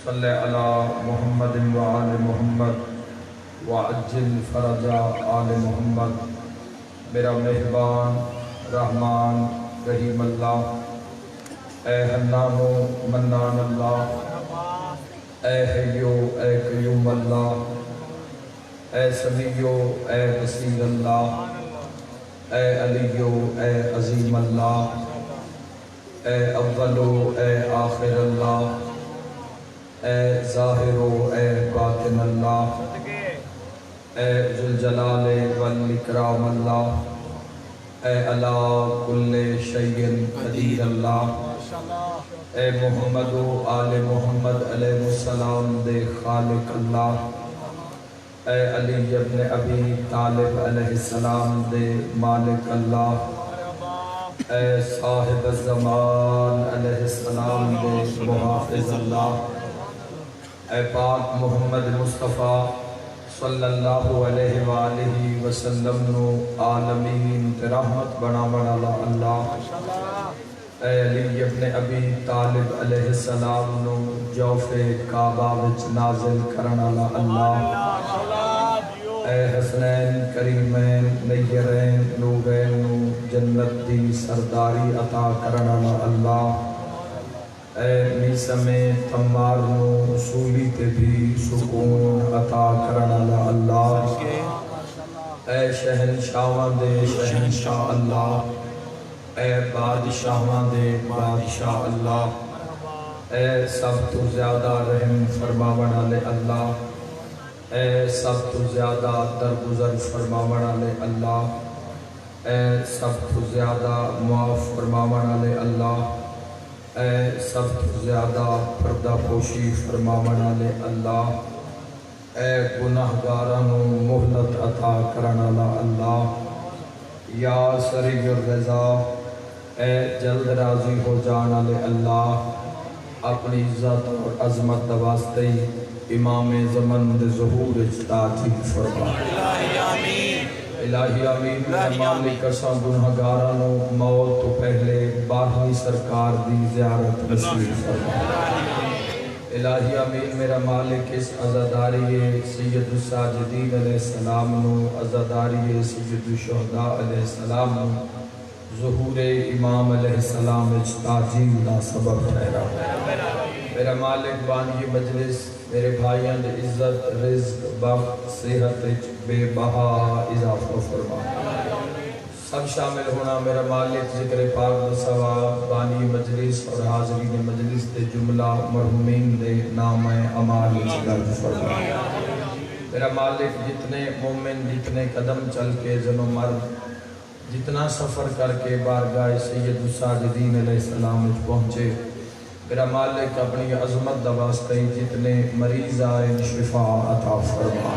صلی علی محمد وآل محمد وعجل فرج آل محمد۔ میرا مہربان رحمان رحیم اللہ، اے حنان و منان اللہ، اے حیو اے قیوم اللہ، اے سمیع اے بصیر اللہ، اے علیو اے عظیم اللہ، اے اول اے آخر اللہ، اے ظاہر اے باطن اللہ، اے ذوالجلال والاکرام اللہ، اے علی کل شیء قدیر اللہ، اے محمد و آل محمد علیہ السلام دے خالق اللہ، اے علی ابن ابی طالب علیہ السلام دے مالک اللہ، اے صاحب الزمان علیہ السلام دے محافظ اللہ، اے پاک محمد مصطفیٰ صلی اللہ علیہ وآلہ وسلم نو عالمین تے رحمت بنا اللہ، اے علی ابن ابی طالب علیہ السلام نو جوف کعبہ وچ نازل کرنا اللہ، اے حسنین کریمین نیرین نورین نو جنت دی سرداری عطا کرنا اللہ، اے میسم تمار نو اصولی تے بھی سکون عطا کرنا اللہ، اے شہنشاہاں دے شہنشاہ اللہ، اے بادشاہاں دے بادشاہ اللہ، اے سب تو زیادہ رحم فرماون والے اللہ، اے سب تو زیادہ درگزر فرماون والے اللہ، اے سب تو زیادہ معاف فرماون والے اللہ، اے سب تو زیادہ پردہ پوشی فرماون والے اللہ، اے گناہگاراں نو مہلت عطا کرن والا اللہ، یا سریع الرضا، اے جلد راضی ہو جان والے اللہ، اپنی عزت اور عظمت دا واسطے امام زمن دے ظہور تاجیل فرما۔ الہی آمین۔ میرے مالک اساں گناہگاراں نو موت تو پہلے 12ویں سرکار دی زیارت نصیب فرما۔ الہی آمین۔ میرا مالک اس عزاداری سید الساجدین علیہ السلام نو، عزاداری سید الشہداء علیہ السلام نو، ظہور امام علیہ السلام تاجیل دا سبب ٹھہرا۔ میرا مالک بانی مجلس میرے بھائیاں دے عزت رزق بخت صحت بے بہا اضافہ فرما۔ سب شامل ہونا میرا مالک ذکر پاک ثواب بانی مجلس اور حاضرین مجلس دے جملہ مرحومین دے نام اعمال درج فرما۔ میرا مالک جتنے مومن جتنے قدم چل کے زن و مرد جتنا سفر کر کے بارگاہ سید الساجدین علیہ السلام پہنچے، میرا مالک اپنی عظمت دا واسطے جتنے مریض آئے شفا عطا فرما۔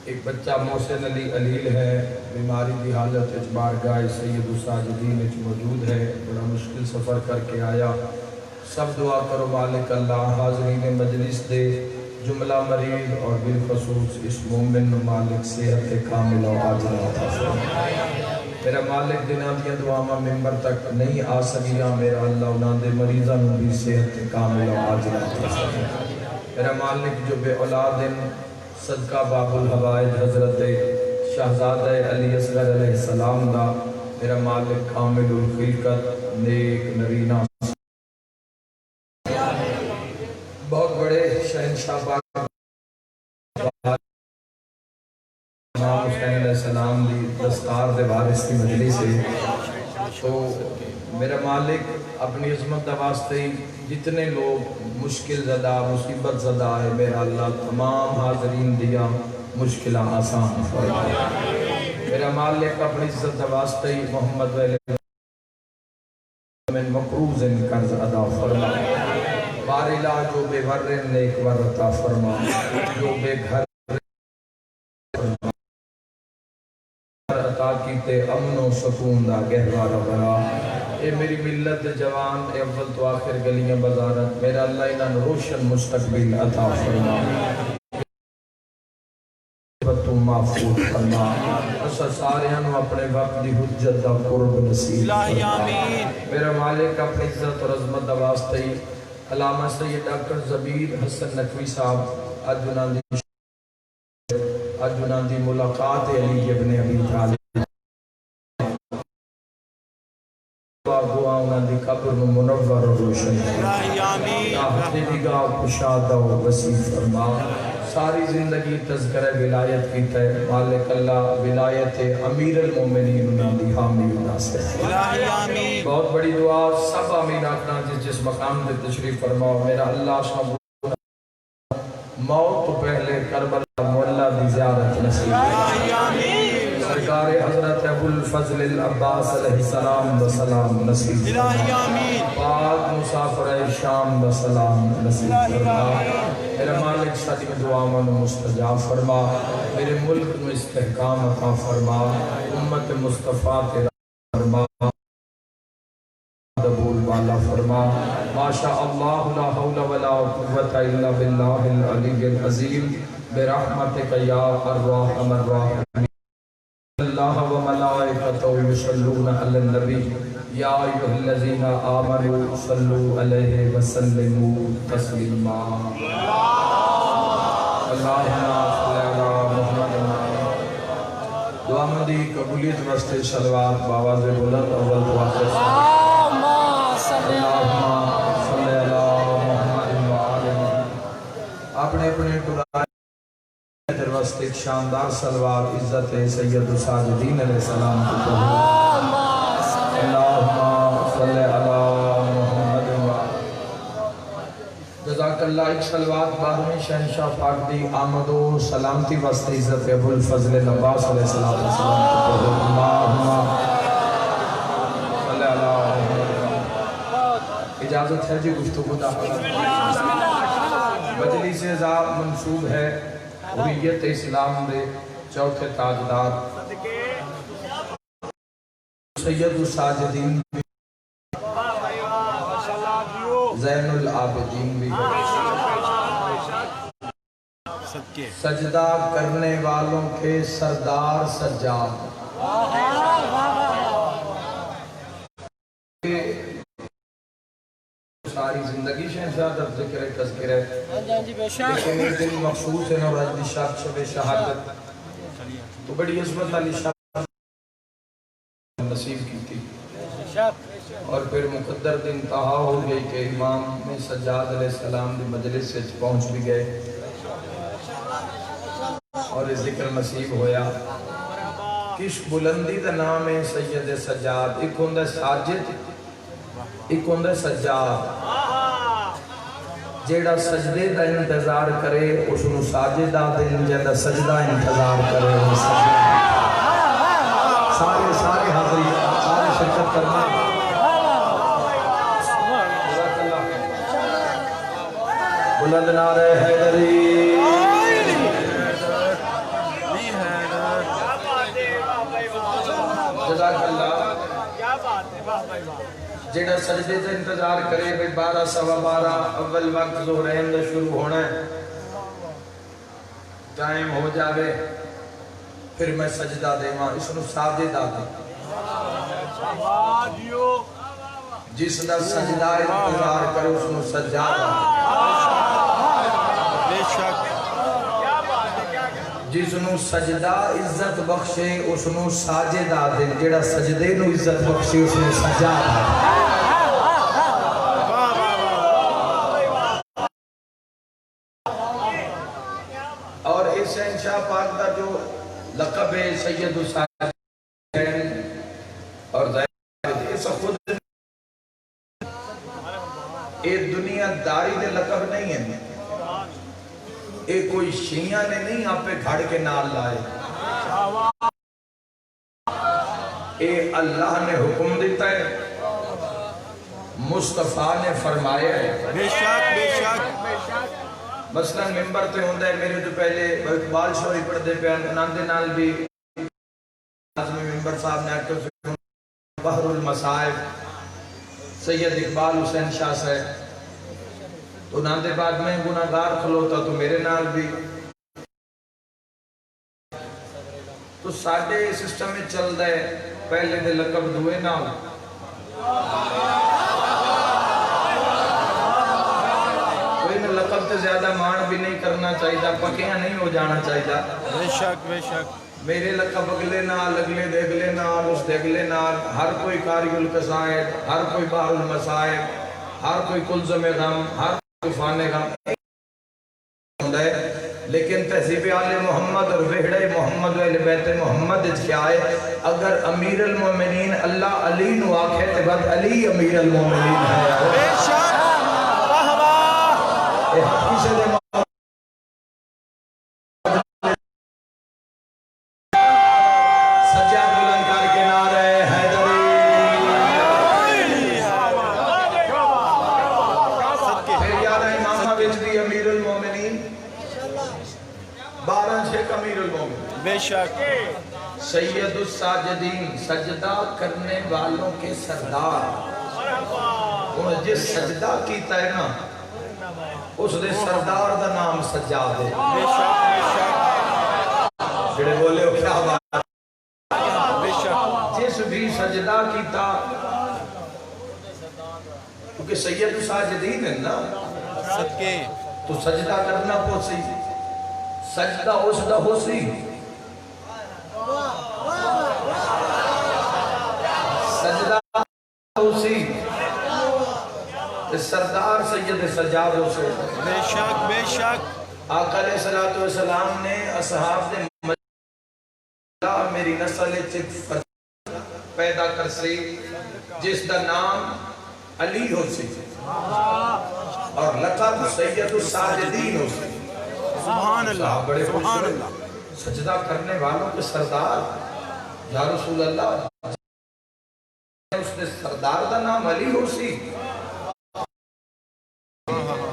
ایک بچہ محسن علی علیل ہے، بیماری دی حالت بارگاہ سید الساجدین موجود ہے، بڑا مشکل سفر کر کے آیا۔ سب دعا کرو مالک اللہ حاضرین مجلس دے جملہ مریض اور بالخصوص اس مومن مالک صحت کامل و عاجل عطا فرما۔ میرا مالک دنیا دیا دعاواں ممبر تک نہیں آ سکیا، میرا اللہ انہاں دے مریضاں نوں بھی صحت کامل و عاجل عطا فرما۔ میرا مالک جو بے اولاد صدقہ باب الحوائج حضرت شہزادہ علی اصغر علیہ السلام دا، میرا مالک کامل الخلقت نیک نرینہ بہت بڑے شہنشاہ پاک امام حسین علیہ السلام دی دستار دے وارث کی مجلس ہے، تو میرا مالک اپنی عظمت دا واسطے جتنے لوگ مشکل زدہ مصیبت زدہ ہے، میرا اللہ تمام حاضرین دیا مشکلہ آسان فرما۔ میرا مالک اپنی عزت دا واسطے محمد ویلے من مقروض قرض ادا فرما۔ بارلا جو بے ورن نیک ور عطا فرما، جو بے گھر عطا کیتے امن و سکون دا گہوارہ بنا۔ اے میری ملت جوان اے اول تو آخر گلیاں بازارت، میرا اللہ انہاں روشن مستقبل عطا فرما، تو محفوظ فرما۔ اسا ساریاں نو اپنے وقت دی حجت دا قرب نصیب فرما۔ میرا مالک اپنی عزت اور عظمت دا واسطے علامہ سید ڈاکٹر زبیر حسن نقوی صاحب اجنان دی ملاقات علی ابن ابی طالب دعاؤں دی قبر منور و روشن آمین نگاہ کشادہ و وسیع فرما ساری زندگی تذکرہ ولایت کی تے مالک اللہ ولایت امیر المومنین انہی حامی ناصر بہت بڑی دعا سب آمین آقنا جس مقام دے تشریف فرماؤ میرا اللہ سب موت تو پہلے کربلا مولا دی زیارت نصیب سرکار حضرت ابو الفضل العباس علیہ السلام و سلام نصیب پاک مسافر شام و سلام نصیب فرما میرے مالک ساتھ میں دعا من مستجاب فرما میرے ملک میں استحکام عطا فرما امت مصطفیٰ تیرا فرما دبول والا فرما ماشاء اللہ لا حول ولا قوة الا باللہ العلی العظیم برحمتک یا ارحم الراحمین اللہ و ملائکتہ یصلون علی النبی یا ایھا الذین آمنوا صلوا علیہ وسلموا تسلیما اللہم صلی علی محمد دعا مندی قبولیت واسطے صلوات باواز بلند اول دعا سے اپنے اپنے قرآن در وسط ایک شاندار سلوار عزت سید ساجدین علیہ السلام کی اللہم صلی علی محمد جزاک اللہ ایک سلوات بارہویں شہنشاہ پاک دی آمد و سلامتی وسط عزت ابو الفضل العباس علیہ السلام کی اللہم صلی علی محمد اجازت ہے جی گفتگو داخل مجلس عزا منصوب ہے حریت اسلام دے چوتھے تاجدار سید الساجدین بھی زین العابدین بھی سجدہ کرنے والوں کے سردار سجاد ساری زندگی شہنشاہ در ذکر تذکر ہے لیکن ایک دن مخصوص ہے نوراج دی شاہ شب شہادت تو بڑی عظمت علی شاہ نصیب کی تھی اور پھر مقدر دن انتہا ہو گئی کہ امام میں سجاد علیہ السلام دی مجلس سے پہنچ بھی گئے اور ذکر نصیب ہویا کس بلندی دا نام ہے سید سجاد ایک ہوندہ ساجد ایک ہوندہ سجاد جیڑا سجدے دا انتظار کرے اس نو ساجدہ دن جیڑا سجدہ انتظار کرے سارے حاضری سارے شرکت کرنا بلند نعرہ حیدری جزاک اللہ جیڑا سجدے سے انتظار کرے بھئی 12:15 اول وقت ظہرین دا شروع ہونا ہے ٹائم ہو جاوے پھر میں سجدہ دے ماں اس نو ساجدہ دے جس دا سجدہ انتظار کرے اس نو سجادہ جس نو سجدہ عزت بخشے اس نو ساجدہ دے جیڑا سجدے نو عزت بخشے اس نو سجادہ اور اس شہنشاہ پاک دا جو لقب ہے سید الساجدین اور زید اس خود ایک دنیا داری دے لقب نہیں ہے ایک کوئی شیعہ نے نہیں آپ پہ گھڑ کے نال لائے اے اللہ نے حکم دیتا ہے مصطفیٰ نے فرمایا ہے بے شک مثلا ممبر تے ہوندہ ہے میرے تو پہلے اقبال شوری پڑھ دے پہ ناندے نال بھی ممبر صاحب نے آکے بحر المصائب سید اقبال حسین شاہ سے تو ناندے بعد میں گناہگار کھلوتا تو میرے نال بھی تو ساڑھے سسٹم میں چل دے پہلے دے لقب دوئے نال تے زیادہ مان بھی نہیں کرنا چاہیے، پکیاں نہیں ہو جانا چاہیے۔ بے شک بے شک میرے لقب اگلے نال، اگلے دے اگلے نال، اس دے اگلے نال، ہر کوئی قاری القصائد، ہر کوئی بحر المصائب، ہر کوئی کلزم غم، ہر کوئی فان غم ہوندہ ہے۔ لیکن تہذیب آل محمد اور وحڑے محمد و اہل بیت محمد کیا ہے؟ اگر امیر المومنین اللہ علی نو آکھے تے بعد علی امیر المومنین ہے۔ بے شک واہ واہ اے حقی سے دے سجاد بلند کر کے نعرہ حیدری۔ پھر یاد ہے امامہ وچ بھی امیر المومنین، 12 شیخ امیر المومنین، بے شک سید الساجدین، سجدہ کرنے والوں کے سردار۔ انہوں جس سجدہ کیتا ہے نا، اس دے سردار دا نام سجاد ہے۔ بے شک بے شک جڑے بولے ہو کیا بات؟ بے شک جس بھی سجدہ کیتا، کیونکہ سید الساجدین ہے نا، صدقے تو سجدہ کرنا پوسی، سجدہ اس دا ہو سی، سجدہ ہو سی، سردار سید سجاد ہو سے۔ بے شک بے شک آقا علیہ السلام نے اصحاب دے مجلہ میری نسل چک پیدا کر سی جس دا نام علی ہو سی اور لقب سید الساجدین ہو سی۔ سبحان اللہ بڑے سبحان خوش اللہ سجدہ کرنے والوں کے سردار، یا رسول اللہ، اس نے سردار دا نام علی ہو سی۔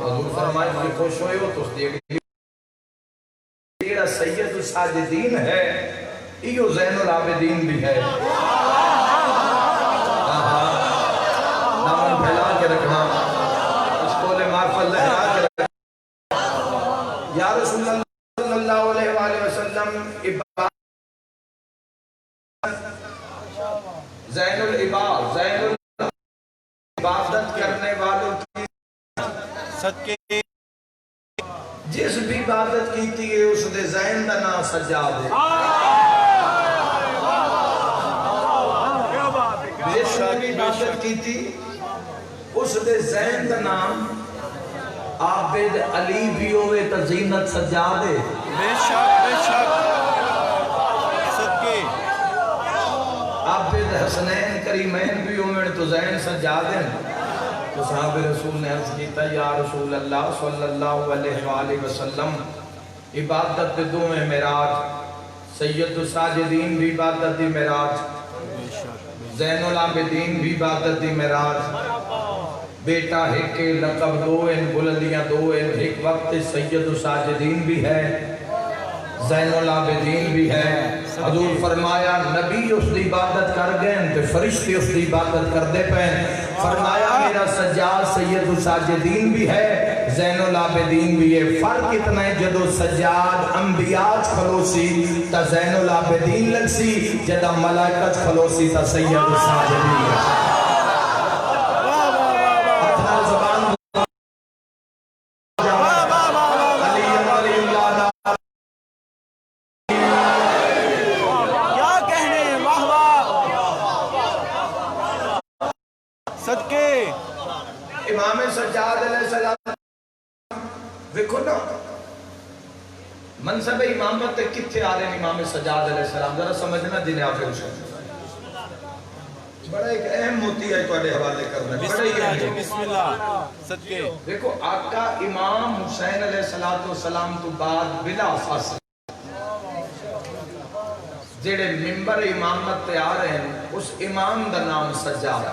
حضور فرمائے مجھے خوش ہوئے ہو تو اس دیکھ تیرا سید الساجدین ہے، ایو زین العابدین بھی ہے۔ نامن پھیلا کے رکھنا، اس کولے معرفت لہرا کے رکھنا۔ یا رسول اللہ صلی اللہ علیہ وآلہ وسلم، زین العباد، زین العبادت کرنے والوں کی صدقے جس بھی عبادت کیتی ہے اس دے ذہن دا نام سجاد ہے۔ جس بھی عبادت کیتی اس دے ذہن دا نام عابد علی بھی ہوئے تا زینت سجاد ہے۔ بے شک صدقے عابد حسنین کریمین بھی ہوئے تو ذہن سجاد ہے۔ تو صحابہ رسول نے عرض کیتا یا رسول اللہ صلی اللہ علیہ وآلہ وسلم، عبادت دو میں معراج، سید الساجدین بھی عبادت دی معراج، زین العابدین بھی عبادت دی معراج، بیٹا ایک لقب دو ان، بلندیاں دو ان، ایک وقت سید الساجدین بھی ہے، زین العابدین بھی ہے۔ حضور فرمایا نبی اس دی عبادت کر گئے تو فرشتے اس دی عبادت کر دے پہن۔ فرمایا میرا سجاد سید الساجدین بھی ہے، زین العابدین بھی ہے۔ فرق اتنا ہے جدو سجاد انبیاء کھلوسی تا زین العابدین لگ سی، جدہ ملائکت کھلوسی تا سید الساجدین لگ سی۔ اپنا زبان صدقے امام سجاد علیہ السلام دیکھو نا منصب امامت کتھے آ رہے ہیں امام سجاد علیہ السلام، ذرا سمجھنا جنہیں آپ سے بڑا ایک اہم موتی ہے توڑے حوالے کرنا، بسم اللہ جی بسم اللہ صدقے۔ دیکھو آقا امام حسین علیہ السلام تو بعد بلا فاصل جڑے ممبر امامت تے آ رہے ہیں اس امام دا نام سجاد۔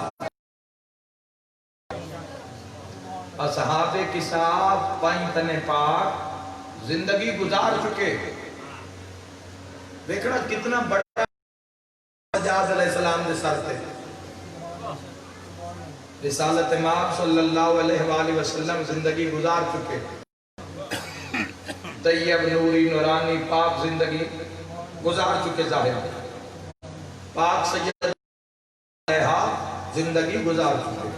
اصحاب کے ساتھ پائنتن پاک زندگی گزار چکے، دیکھنا کتنا بڑا سجاد علیہ السلام دے سر تھے۔ رسالت مآب صلی اللہ علیہ وآلہ وسلم زندگی گزار چکے، طیب نوری نورانی پاک زندگی گزار چکے، ظاہر پاک سید علیہ زندگی گزار چکے۔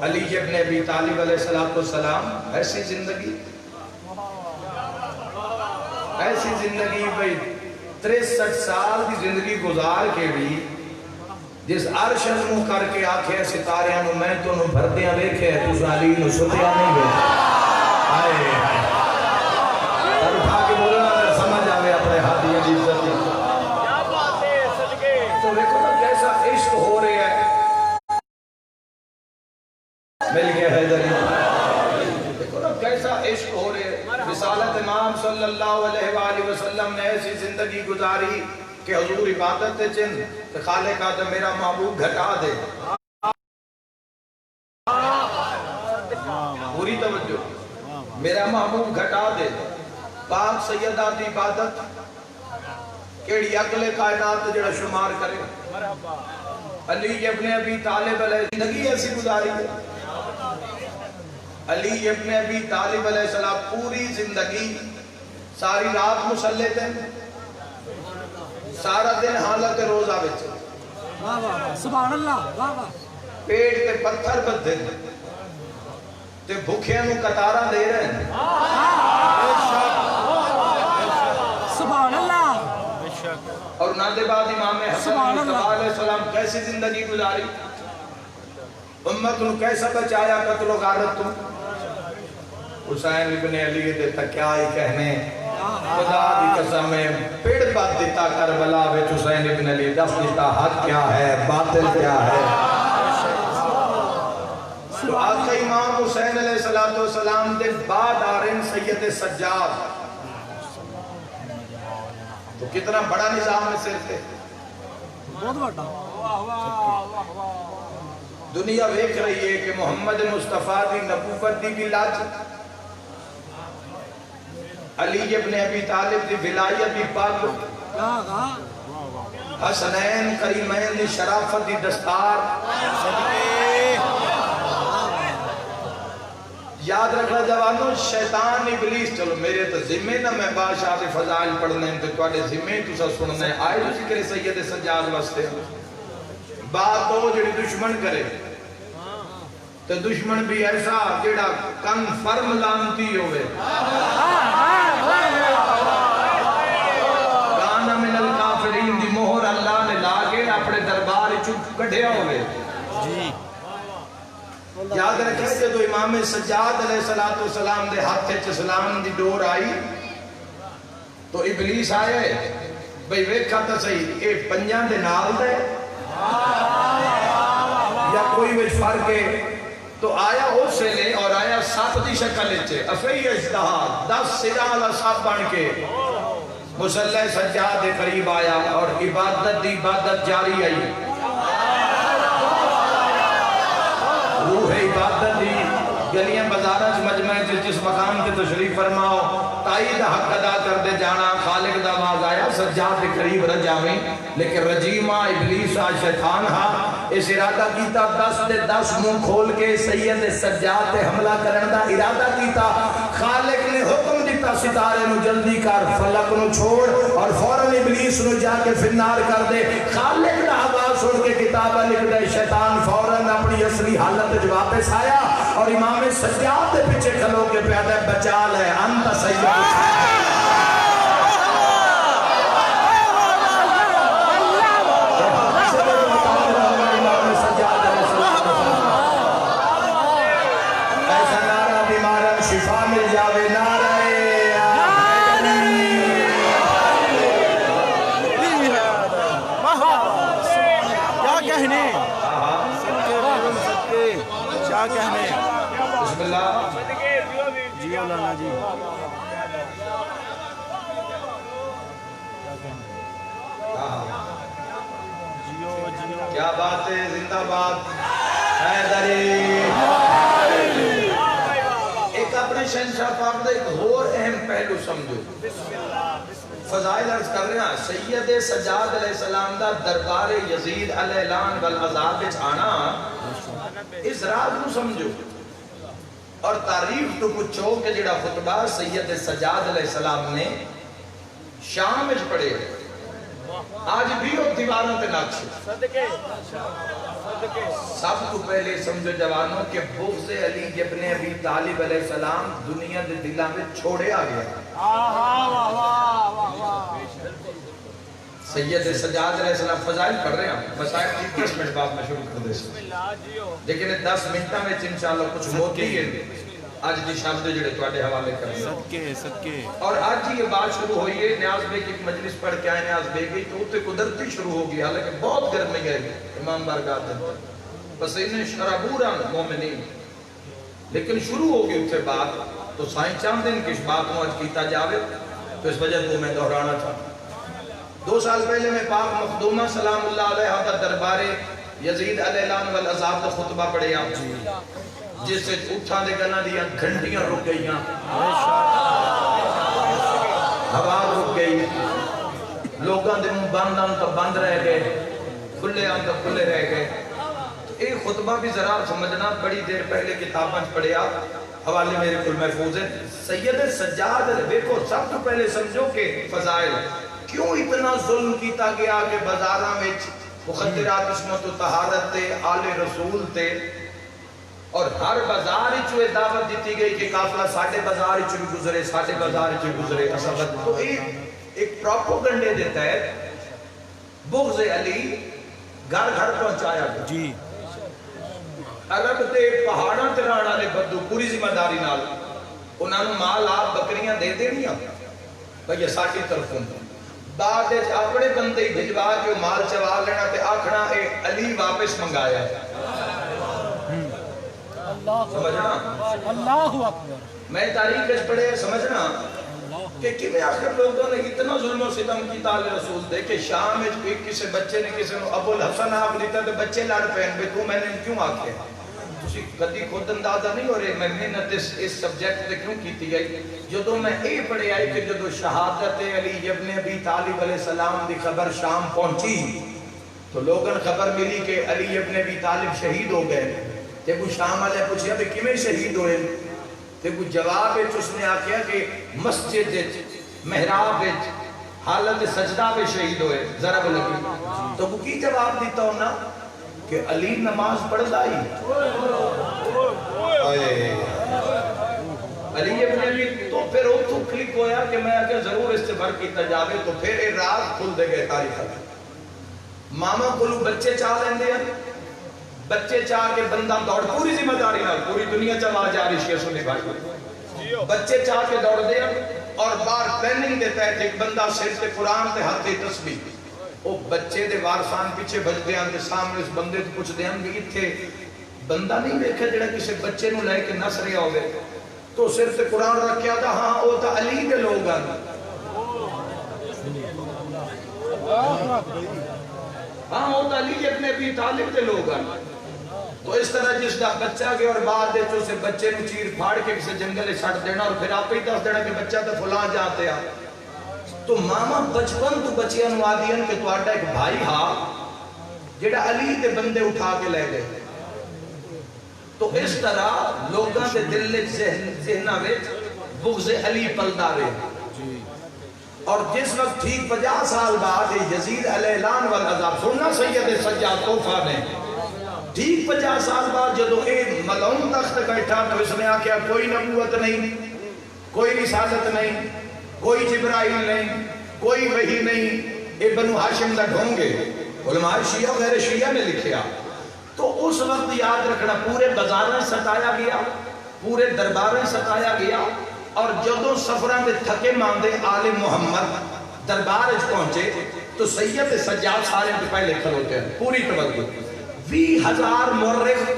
علی ابن ابی طالب علیہ السلام ایسی زندگی بھئی 63 سال کی زندگی گزار کے بھی جس عرش ازمو کر کے آکھے ستاریاں نو میں تو نو بھردیاں ویکھے تو علی نو ستیاں نہیں ویکھے آئے اور اٹھا کے بولنا اگر سمجھ آوے اپنے ہاتھی عزیز کی کیا بات ہے صدقے تو دیکھو نا کیسا عشق ہو رہا ہے مل گیا حیدری دیکھو نا کیسا عشق ہو رہا ہے رسالت امام صلی اللہ علیہ وآلہ وسلم نے ایسی زندگی گزاری کہ حضور عبادت تے چند تو خالق آدم میرا محبوب گھٹا دے پوری توجہ میرا محبوب گھٹا دے پاک سیدہ دی عبادت کیڑی اگلے کائنات جڑا شمار کرے علی ابن ابی طالب علیہ زندگی ایسی گزاری ہے علی ابن ابی طالب علیہ السلام پوری زندگی ساری رات مسلح تھے سارا دن حالت روزہ بچے سبحان اللہ پیٹ تے پتھر بدھے تے بھوکیاں نو کتارہ دے رہے ہیں سبحان اللہ اور نادے بعد امام حسن مصطفیٰ علیہ السلام کیسی زندگی گزاری امت نو کیسا بچایا قتل و غارت تو حسین ابن علی دے تکیا ہی کہنے خدا دی قسم ہے پیڑ بات دیتا کربلا وچ حسین ابن علی دس دیتا حق کیا ہے باطل کیا ہے تو آقا امام حسین علیہ السلام دے بعد آرین سید سجاد تو کتنا بڑا نظام میں سر تھے بہت بڑا دنیا ویکھ رہی ہے کہ محمد مصطفیٰ دی نبوت دی بھی لاج علی ابن ابی طالب دی ولایت دی پاک حسنین کریمین دی شرافت دی دستار یاد رکھنا جوانوں شیطان ابلیس چلو میرے تو ذمہ نہ میں بادشاہ سے فضائل پڑھنے ہیں تو تواڈے ذمہ تو سا سننے آئے جو ذکر سید سجاد واسطے بات تو جڑی دشمن کرے تو دشمن بھی ایسا جڑا کنفرم لانتی ہوئے گانا من الکافرین دی مہر اللہ نے لاگے اپنے دربار چپ کڑھیا ہوئے یاد رکھیں کہ تو امام سجاد علیہ السلام دے ہاتھ اسلام دی ڈور آئی تو ابلیس آئے بھئی ویکھا تا صحیح اے پنجان دے نال دے یا کوئی وچ فرق ہے تو آیا ہو سے لے اور آیا سات دی شکل اچھے افئی اجتہاد 10 سرا والا سات بن کے مسلح سجاد دے قریب آیا اور عبادت دی عبادت جاری آئی روح عبادت دی گلیاں بازارج مجمع جس مقام کے تشریف فرماؤ تائید حق ادا کر دے جانا خالق دا آواز آیا سجاد کے قریب رجاویں لیکن رجیمہ ابلیسہ شیطان ہا اس ارادہ کیتا 10 دے 10 منہ کھول کے سید سجاد تے حملہ کرن دا ارادہ کیتا خالق نے حکم دیتا ستارے نو جلدی کر فلک نو چھوڑ اور فوراً ابلیس نو جا کے فنار کر دے خالق دا آواز سن کے کتابہ لکھ دے شیطان فوراً اپنی اصلی حالت جو واپس آیا اور امام سجاد دے پیچھے کھلو کے پیادہ بچا لے انت سید بسم اللہ جی مولانا جی کیا بات ہے زندہ باد حیدری ایک اپنے شہنشاہ پاک دا ایک اور اہم پہلو سمجھو فضائل عرض کر رہے ہیں سید سجاد علیہ السلام دا دربار یزید علیہ الان والعذاب وچ آنا اس راز نو سمجھو اور تعریف تو پوچھو کہ جڑا خطبہ سید سجاد علیہ السلام نے شام وچ پڑھے آج بھی وہ دیواروں تے نقش سب تو پہلے سمجھو جوانوں کہ بغض علی ابن ابی طالب علیہ السلام دنیا دے دلاں میں چھوڑے آ گیا. سید سجاد علیہ السلام فضائل پڑھ رہے ہیں مسائل کی 10 منٹ بعد میں شروع کر دے لیکن 10 منٹاں میں انشاءاللہ کچھ موتی ہے آج دی شام دے جڑے تواڈے حوالے کرنے صدقے اور آج ہی یہ بات شروع ہوئی ہے. نیاز بیگ ایک مجلس پڑھ کے آئے نیاز بیگ تو تے قدرتی شروع ہوگی حالانکہ بہت گرمی ہے امام بارگاہ دے بس انہیں شرابوران مومنین لیکن شروع ہوگی اس سے بات تو سائیں چاند دن کس بات کو آج کیتا جاوے تو اس وجہ کو میں دہرانا چاہتا. 2 سال پہلے میں پاک مخدومہ سلام اللہ علیہ کا دربار یزید علیہ الان والعذاب کا خطبہ پڑھیا جس سے اٹھا دے گنا دیا گھنٹیاں رک گئیاں ہوا رک گئی لوگاں دے منہ بند آن تو بند رہ گئے کھلے آن تو کھلے رہ گئے. ایک خطبہ بھی ذرا سمجھنا بڑی دیر پہلے کتاباں پڑھیا حوالے میرے کل محفوظ ہے. سید سجاد دیکھو سب تو پہلے سمجھو کہ فضائل کیوں اتنا ظلم کیتا گیا کہ بازاراں میں مخدرات عصمت و طہارت تے آل رسول تے اور ہر بازار چوئے دعوت دیتی گئی کہ قافلہ ساڑھے بازار چوئے گزرے ساڑھے بازار چوئے گزرے اصابت تو ایک پروپوگنڈے دیتا ہے بغض علی گھر گھر پہنچایا گیا جی عرب دے پہاڑاں ترانا نے بدو پوری ذمہ داری نال انہاں نوں مال آپ بکریاں دے دینیاں بھئی یہ ساڑھی طرف ہوں بعد اپنے بندے ہی بھجوا کے مال چوا لینا تے آکھنا اے علی واپس منگایا ہے. سمجھنا اللہ اکبر میں تاریخ اس پڑھے سمجھنا کہ کیویں آخر لوگوں نے اتنا ظلم و ستم کیتا آل رسول دے کہ شام میں ایک کسی بچے نے کسی نے ابو الحسن آپ لیتا تو بچے لڑ پہن بے تو میں نے کیوں آکھے تسی کدی خود اندازہ نہیں ہو رہے میں محنت اس سبجیکٹ تے کیوں کیتی گئی جدو میں اے پڑھے آئی کہ جدو شہادت علی ابن ابی طالب علیہ السلام دی خبر شام پہنچی تو لوگوں خبر ملی کہ علی ابن ابی طالب شہید ہو گئے. جب وہ شام والے پوچھیا کہ کیویں شہید ہوئے تے وہ جواب وچ اس نے آکھیا کہ مسجد وچ محراب وچ حالت سجدہ میں شہید ہوئے ضرب لگی تو وہ کی جواب دیتا ہونا کہ علی نماز پڑھدا ہی علی ابن علی تو پھر وہ تو کلک ہویا کہ میں آگے ضرور اس سے بھر کیتا جاوے تو پھر ایک راز کھل دے گئے تاریخ ماما کلو بچے چاہ لیندے ہیں بچے چاہ کے بندہ دوڑ پوری ذمہ داری نال پوری دنیا چلا جا رہی ہے سنے بھائی بچے چاہ کے دوڑ دے اور بار پلاننگ دیتا ہے کہ ایک بندہ سر سے قرآن تے ہاتھ تسبیح وہ بچے دے وارثان پیچھے بج دے ہیں سامنے اس بندے تو پوچھ دے ہیں کہ اتھے بندہ نہیں دیکھا جڑا کسی بچے نو لے کے نس رہا ہوئے تو سر سے قرآن رکھیا تھا ہاں وہ تا علی دے لوگ ہیں ہاں وہ تا علی ابن ابی طالب دے لوگ ہیں. تو اس طرح جس دا بچہ گیا اور بعد دے جو سے بچے نو چیر پھاڑ کے کسی جنگل چھٹ دینا اور پھر آپ ہی دس دینا کہ بچہ تو فلاں جاتے ہیں تو ماما بچپن تو بچیاں نو آدین کہ تو آٹا ایک بھائی ہاں جڑا علی دے بندے اٹھا کے لے گئے تو اس طرح لوگاں دے دل ذہنہ وچ بغض علی پلدا رہے اور جس وقت ٹھیک 50 سال بعد یزید علیہ الان والعذاب سننا سید سجاد توفہ نے ٹھیک 50 سال بعد جدو ایک ملعون تخت بیٹھا تو اس نے آکھیا کوئی نبوت نہیں کوئی رسالت نہیں کوئی جبرائیل نہیں کوئی وحی نہیں اے بنو ہاشم دا ڈھونگے علماء شیعہ غیر شیعہ نے لکھیا تو اس وقت یاد رکھنا پورے بازاریں ستایا گیا پورے درباریں ستایا گیا اور جدو سفران دے تھکے ماندے آل محمد دربار اچ پہنچے تو سید سجاد سارے کے پہلے کھلوتے ہیں پوری توجہ 20,000 مورخ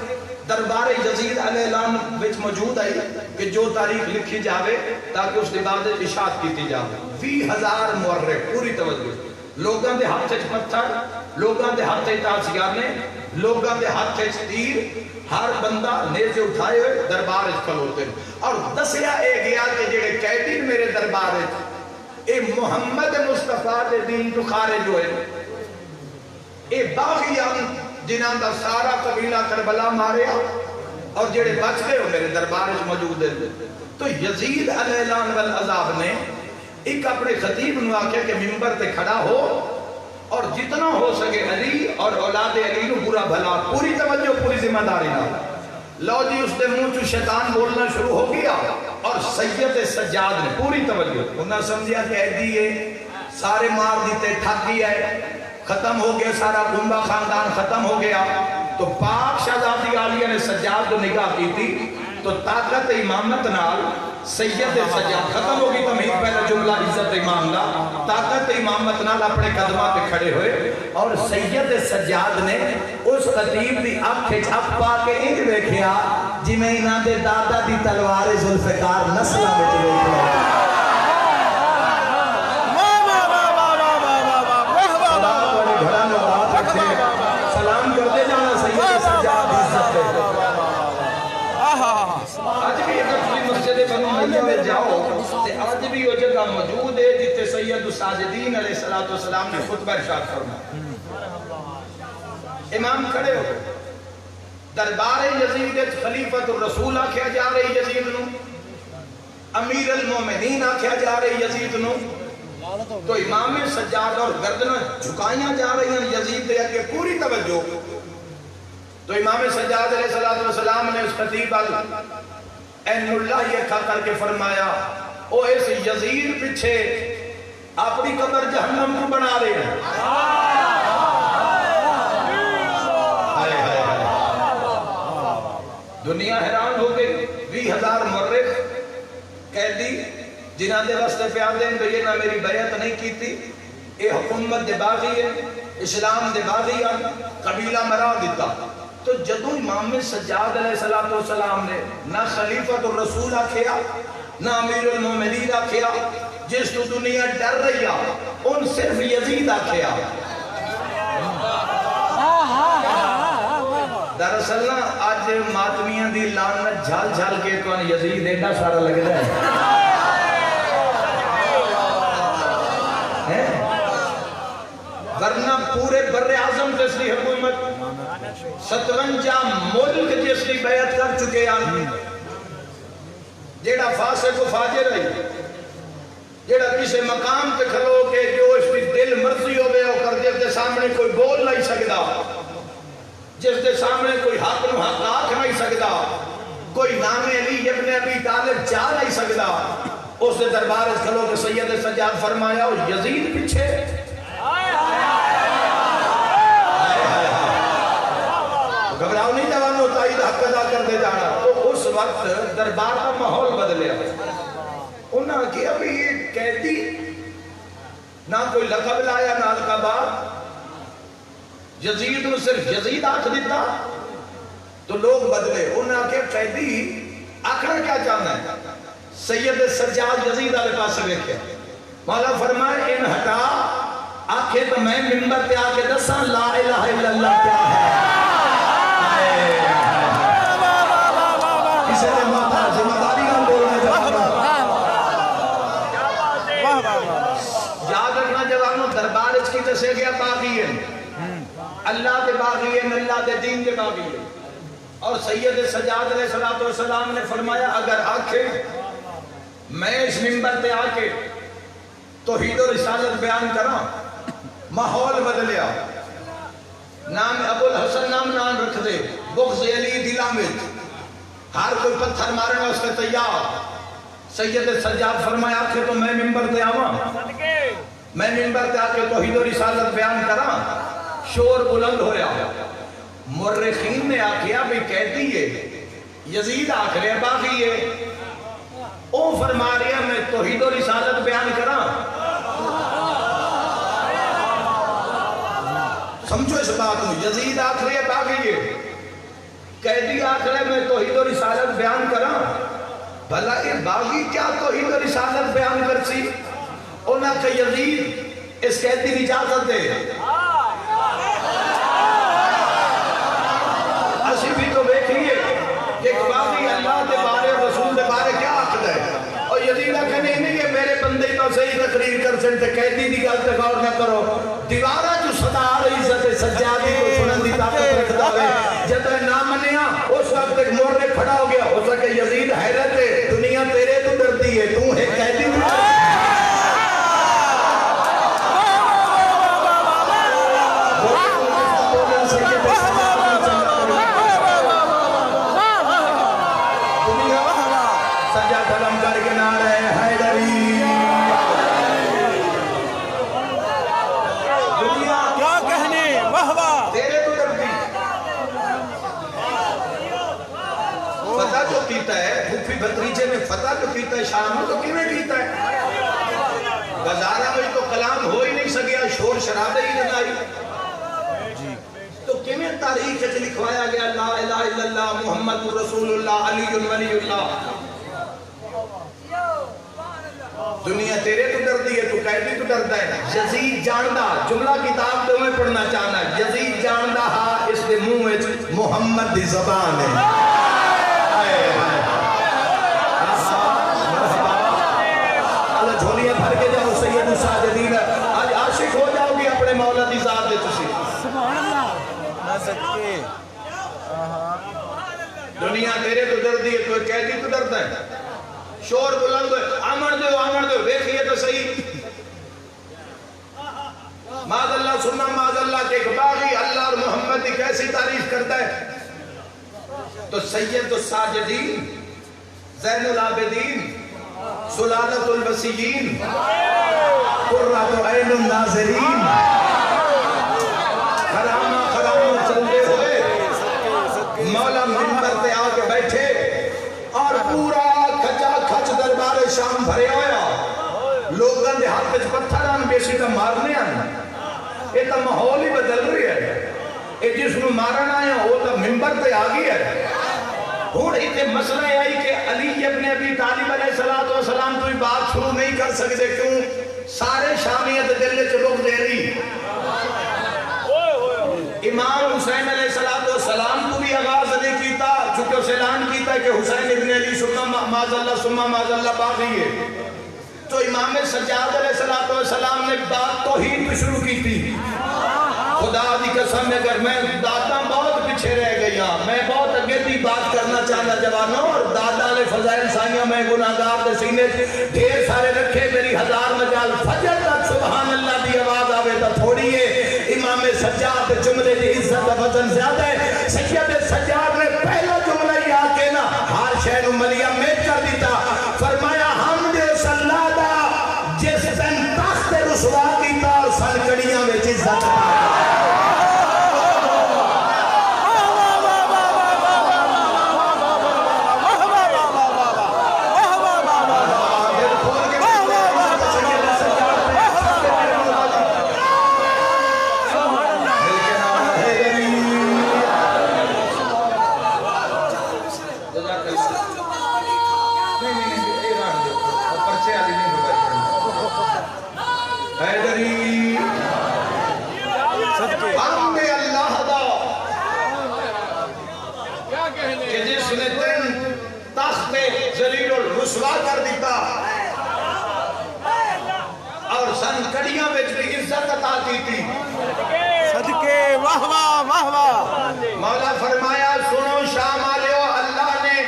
دربار یزید علیہ الان وچ موجود ہے کہ جو تاریخ لکھی جاوے تاکہ اس بعد اشاعت کیتی جاوے 20,000 مورخ پوری توجہ لوگاں دے ہاتھ وچ پتھر لوگاں دے ہاتھ وچ تازیانے لوگاں دے ہاتھ وچ تیر ہر بندہ نیزے اٹھائے ہوئے دربار وچ کھلوتے اور دسیا اے گیا کہ جڑے قیدی میرے دربار وچ اے محمد مصطفیٰ دے دین تو خارج ہوئے اے باغیان جنہاں دا سارا قبیلہ کربلا ماریا اور جڑے بچ گئے ہو میرے دربار میں موجود ہیں تو یزید علیہ الان والعذاب نے ایک اپنے خطیب نو آکھیا کہ منبر تے کھڑا ہو اور جتنا ہو سکے علی اور اولاد علی نو برا بھلا پوری توجہ پوری ذمہ داری نہ لو جی اس دے منہ چو شیطان بولنا شروع ہو گیا اور سید سجاد نے پوری توجہ انہاں سمجھیا کہ دیئے سارے مار دیتے ٹھگ گیا ہے ختم ہو گیا سارا گنبا خاندان ختم ہو گیا تو پاک شہزادی عالیہ نے سجاد کو نگاہ کی تھی تو طاقت امامت نال سید سجاد ختم ہوگی تمہیں پہلا جملہ عزت امام دا طاقت امامت نال اپنے قدمہ پہ کھڑے ہوئے اور سید سجاد نے اس خطیب دی آنکھیں اپ پا کے انج دیکھیا جی میں انہاں دے دادا دی تلوار ذوالفقار نسلہ میں دیکھیا سلام کرتے جانا سید سجاد عزت ہے آج بھی اگر تھی مسجد بنو امیہ میں جاؤ تے آج بھی وہ جگہ موجود ہے جتے سید الساجدین علیہ السلام نے خطبہ ارشاد فرمایا امام کھڑے ہو دربار یزید خلیفۃ الرسول آکھیا جا رہی یزید نو امیر المومنین آکھیا جا رہی یزید نو تو امام سجاد اور گردنیں جھکائیاں جا رہی ہیں یزید دے کے پوری توجہ تو امام سجاد علیہ السلام نے اس خطیب این اللہ یہ کھا کر کے فرمایا او اس یزید پیچھے اپنی قبر جہنم کو بنا رہے ہیں دنیا حیران ہو گئی 20,000 مرخ قیدی جنہاں دے واسطے پیار دیں تو یہ نہ میری بیعت نہیں کی تھی یہ حکومت دے باغی ہے اسلام دے باغی ہے قبیلہ مرا دیتا تو جدو امام سجاد علیہ السلام نے نہ خلیفۃ الرسول آکھیا نہ امیر المومنین آکھیا جس تو دنیا ڈر رہی ہے ان صرف یزید آکھیا دراصل نا آج ماتمیاں دی لعنت جھال جھال کے تو یزید ایڈا سارا لگ رہا ہے ورنہ پورے بر اعظم جیسی حکومت 57 ملک جیسی بیعت کر چکے ہیں جیڑا فاسق و فاجر ہے جیڑا کسی مقام پہ کھلو کہ جو اس کی دل مرضی ہو گئے ہو کر جس دے سامنے کوئی بول نہیں سکتا جس دے سامنے کوئی حق نو حق آکھ نہیں سکتا کوئی نام علی ابن ابی طالب چاہ نہیں سکتا اس دے دربار اس کھلو کہ سید سجاد فرمایا اور یزید پیچھے گھبراؤ نہیں جوانو تائید حق ادا کرتے جانا تو اس وقت دربار کا ماحول بدلیا انہاں کیا بھی یہ قیدی نہ کوئی لقب لایا نہ القبات یزید نے صرف یزید آنکھ دیتا تو لوگ بدلے انہاں کے قیدی آنکھنا کیا چاہنا ہے سید سجاد یزید آلے پاس رکھے مولا فرمائے ان ہٹا آنکھیں تو میں منبر پہ آکے دساں لا الہ الا اللہ کیا ہے کسی نے ماتا ذمہ داری کا بولنے جانا یاد رکھنا جوانوں دربار اس کی تسے گیا باغی ہے اللہ دے باغی ہے اللہ دے دین دے باغی ہے اور سید سجاد علیہ السلام نے فرمایا اگر آنکھیں میں اس منبر پہ آکے توحید و رسالت بیان کرا ماحول بدلیا نام ابو الحسن نام رکھ دے بغض علی دلہ میں ہر کوئی پتھر مارنا اس کے تیار سید سجاد فرمایا کہ تو میں منبر پہ آواں میں منبر پہ آکے توحید و رسالت بیان کرا شور بلند ہویا مرخین نے آکھیا بھی کہتی ہے یزید آکھرے باقی ہے او فرما رہا میں توحید و رسالت بیان کرا سمجھو اس بات میں یزید آکھرے باقی ہے قیدی آکھرے میں توحید و رسالت بیان کرا بھلا یہ باغی کیا توحید و رسالت بیان کر سی انہاں کہ یزید اس قیدی کی اجازت دے اسی بھی تو دیکھئے کہ باغی اللہ دے بارے رسول دے بارے کیا عقد ہے اور یزید آکھے نہیں کہ میرے بندے تو صحیح تقریر کر سکتے قیدی دی گل تے غور نہ کرو دیوارہ جو صدا رہی عزت سجادی کو سنن دی طاقت رکھتا ہے جب نہ منیا اس وقت ایک مورنے کھڑا ہو گیا ہو سکے یزید حیرت ہے دنیا تیرے تو ڈرتی ہے تو ہے قیدی کیتا ہے شام تو کیویں کیتا ہے بازارہ میں تو کلام ہو ہی نہیں سکیا شور شرابے ہی نہیں آئی تو کیویں تاریخ سے لکھوایا گیا لا الہ الا اللہ محمد رسول اللہ علی ولی اللہ دنیا تیرے تو ڈر دی ہے تو قیدی تو ڈردا ہے یزید جاندا جملہ کتاب تو میں پڑھنا چاہنا یزید جاندا ہا اس دے منہ وچ محمد دی زبان ہے اللہ جھولیاں بھر کے جاؤ سید الساجدین آج عاشق ہو جاؤ گے اپنے مولا دی ذات دے تسی سبحان اللہ نہ سکتے دنیا تیرے تو ڈر دی ہے تو قیدی تو ڈردا ہے شور بلند آمن دو دیکھئے تو صحیح معاذ اللہ سننا معاذ اللہ کے باغی اللہ اور محمد کی کیسی تعریف کرتا ہے تو سید الساجدین زین العابدین سلالت الوسیین قرۃ عین الناظرین خرامہ چلتے ہوئے مولا منبر پہ آ کے بیٹھے اور پورا کھچ دربار شام بھرے ہویا لوگاں دے ہاتھ وچ پتھر آن بیسی تا مارنے آنا یہ تا ماحول ہی بدل رہی ہے یہ جس نو مارنا آیا وہ تا منبر پہ آ گئی ہے ہون اتنے مسئلہ آئی کہ علی ابن ابی طالب علیہ السلام تو بات شروع نہیں کر سکتے کیوں سارے شامیت دل چ لوگ دے رہی امام حسین علیہ السلام کو بھی آغاز نہیں کیتا چونکہ اسے اعلان کیتا ہے کہ حسین ابن علی سمہ معاذ اللہ باقی ہے تو امام سجاد علیہ السلام نے بات توحید پہ شروع کی تھی خدا دی قسم میں اگر میں دادا بہت پیچھے رہ گئی ہاں میں بہت اگے دی بات کرنا چاہنا جوانوں اور دادا نے فضائل سائیاں میں گناہگار دے سینے ڈھیر سارے رکھے میری ہزار مجال فجر تک سبحان اللہ دی آواز آوے تا تھوڑی ہے امام سجاد جملے دی عزت و وزن زیادہ ہے سید سجاد نے پہلا جملہ ہی آکے نا ہر شہر ملیہ میں کر دیتا فرمایا ہم دے صلاح دا جس دن تخت رسوا کیتا اور سنکڑیاں میں عزت رسوا کر دیتا اور سنکڑیاں میں بھی عزت عطا کی تھی صدقے واہ واہ واہ واہ مولا فرمایا سنو شام آلیو اللہ نے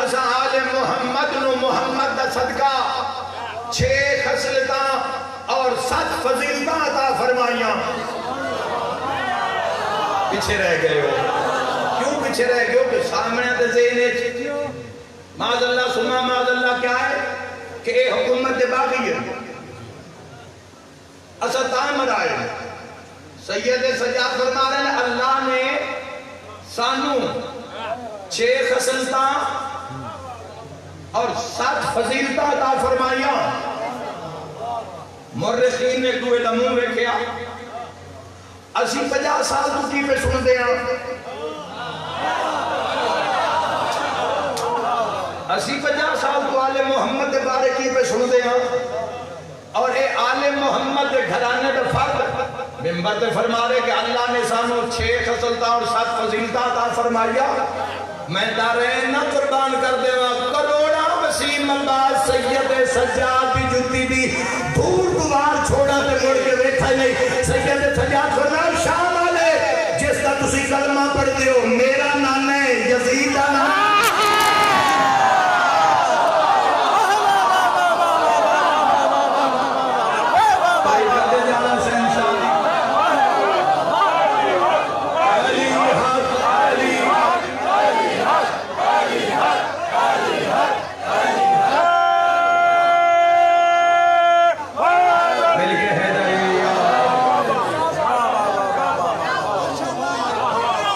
اسا آل محمد نو محمد دا صدقہ 6 خصلتاں اور 7 فضیلتاں عطا فرمائیاں پیچھے رہ گئے ہو کیوں پیچھے رہ گئے ہو کہ سامنے دے ذہن معاذ اللہ سننا معاذ اللہ کیا ہے کہ اے حکومت باغی ہے اسا تعمر آئے سید سجاد فرما رہے ہیں اللہ نے سانو 6 خصلتاں اور 7 فضیلتاں عطا فرمائیاں مورخین نے کوئی لمحوں میں کیا اسی 50 سال تو کی پہ سن دے اسی 50 سال تو آل محمد دے بارے کی پہ سن دے اور اے آل محمد دے گھرانے دے فرد ممبر دے فرما رہے کہ اللہ نے سانو 6 خصلتاں اور 7 فضیلتاں عطا فرمایا میں دارین نہ قربان کر دے کروڑا وسیم اللہ سید سجاد دی جتی دی دور دوار چھوڑا تے مڑ کے بیٹھا نہیں سید سجاد فرمایا شام والے جس کا تسی کلمہ پڑھ دے ہو میرا نام ہے یزید دا نام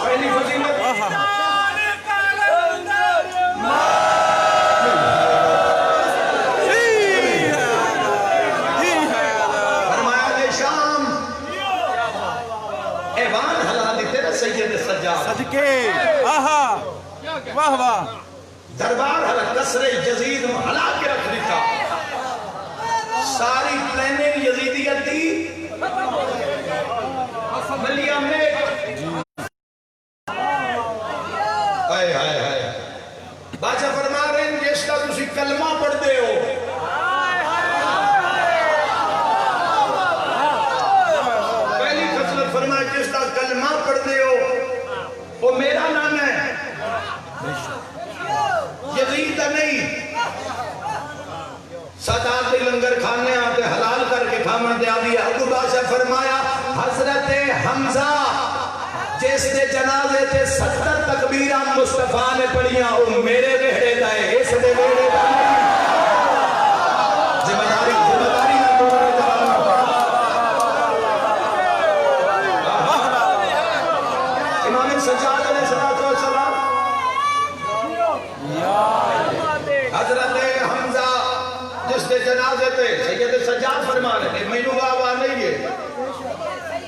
پہلی فضیلت سادات دے لنگر کھانے آتے حلال کر کے کھامن دے آدھی ابو بادشاہ فرمایا حضرت حمزہ جس دے جنازے تے 70 تکبیرہ مصطفیٰ نے پڑھیاں وہ میرے ویڑے دائے اس دے ویڑے دائے ذمہ داری نہ دوڑے امام سجاد علیہ السلام حضرت حمزہ جس دے جنازے تے سید سجاد فرما رہے میں نو واہ نہیں ہے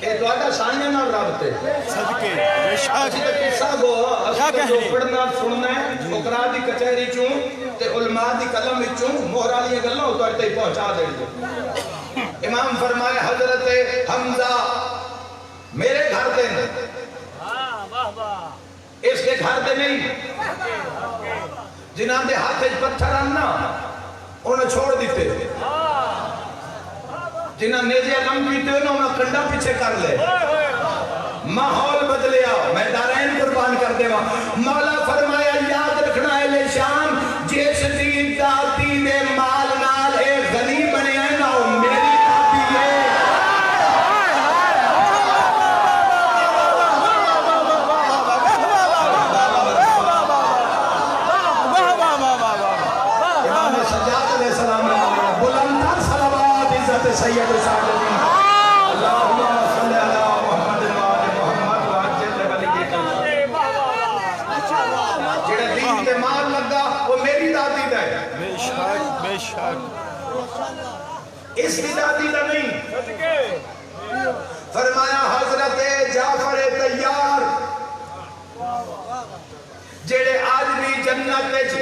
اے دوڑا سانیہ نہ رابطے صدقے بے شک اسی تے قصہ گو اسی تے جو پڑھنا سننا ہے فقراء دی کچہری چوں تے علماء دی قلم چوں مہرا لیے گلنا ہوتا ہے پہنچا دے دو امام فرمائے حضرت حمزہ میرے گھر دے اس کے گھر دے نہیں جنہاں دے ہاتھ پتھر آنا انہیں چھوڑ دیتے جنہاں نیزے علم کیتے انہوں کنڈا پیچھے کر لے ماحول بدلیا میں دارین قربان کر دے مولا فرمایا یاد رکھنا اہل شام جس دی داتی دے مال نال اے غنی بنے ہیں نا میری داتی ہے امام سجاد علیہ السلام بلندر صلوات عزت سید ساجدین اللہم صلی علی محمد وآل محمد وعجل ولی جڑے دین کے مال لگا وہ میری دادی دا ہے بے شک بے شک اس کی دادی دا نہیں فرمایا حضرت جعفر تیار جڑے آج بھی جنت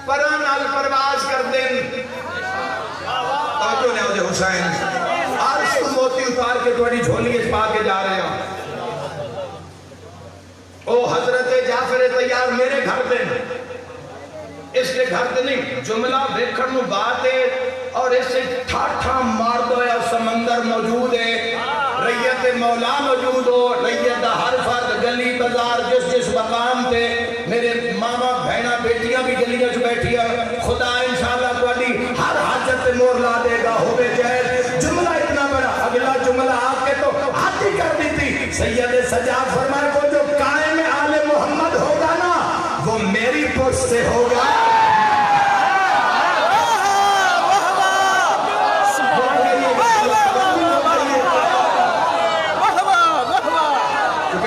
پران آل پرواز کر دیں توجہ نے ہوتے حسین عرش کو موتی اتار کے توڑی جھولی اس پا کے جا رہے ہیں او حضرت جعفر تیار میرے گھر دیں اس کے گھر دیں نہیں جملہ بیکھن بات ہے اور اس سے ٹھاٹھا مار دو یا سمندر موجود ہے ریت مولا موجود ہو ریت ہر فرد گلی بازار جس مقام تے میرے ماما بہنا بیٹیاں بھی گلیاں جو بیٹھی ہیں خدا انشاءاللہ تواڈی ہر حاجت پہ مور لا دے گا ہوے جائے جملہ اتنا بڑا اگلا جملہ آپ کے تو ہاتھ ہی کر دی تھی سید سجاد فرمائے وہ جو قائم آل محمد ہوگا نا وہ میری پشت سے ہوگا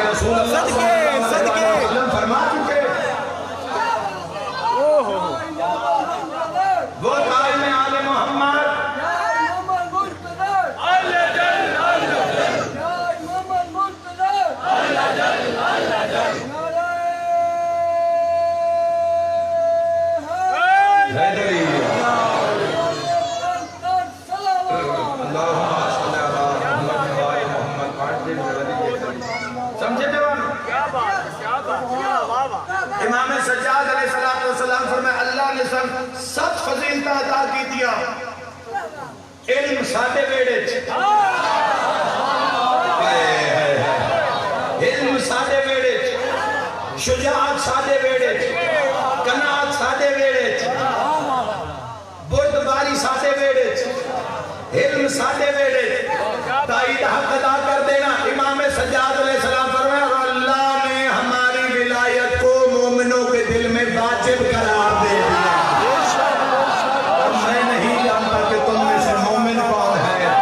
رسول اللہ صلی اللہ علیہ وسلم فرما چکے وہ قائم آل محمد امام سجاد علیہ السلام فرمائے اللہ نے سب فضیلتہ عطا کی دیا علم سادے بیڑے علم سادے بیڑے شجاعت سادے بیڑے قناعت سادے بیڑے بردباری سادے بیڑے علم سادے بیڑے تائید حق ادا کر دینا امام سجاد علیہ السلام فرمائے اور اللہ نے ہماری ولایت کو مومنوں کے دل میں واجب قرار دے دیا اور میں نہیں جانتا کہ تم میں سے مومن کون ہے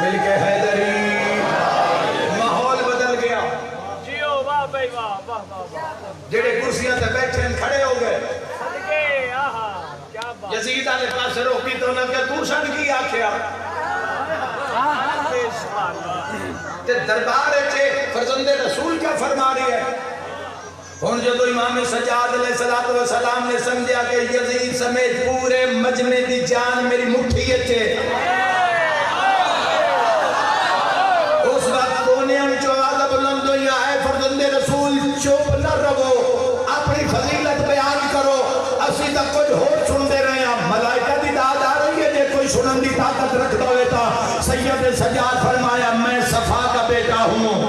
مل کے حیدری ماحول بدل گیا جڑے کرسیاں تے بیٹھے کھڑے ہو گئے یزید آنے پاس روکی تو نہ کہ تو سن کی آکھیا تے دربار چھے فرزند رسول کیا فرما رہی ہے ہون جو تو امام سجاد علیہ السلام نے سمجھا کہ یزید سمیت پورے مجمع دی جان میری مٹھی چھے اس وقت کونے ہم جو آدھا بلند ہوئی آئے فرزند رسول چوپ نہ رہو اپنی فضیلت بیان کرو اسی تک کچھ ہو سن دے رہے ہیں ملائکہ دی داد آ رہی ہے جے کوئی سنن دی طاقت رکھ دوئے تا سید سجاد فرمایا میں صفا کا بیٹا ہوں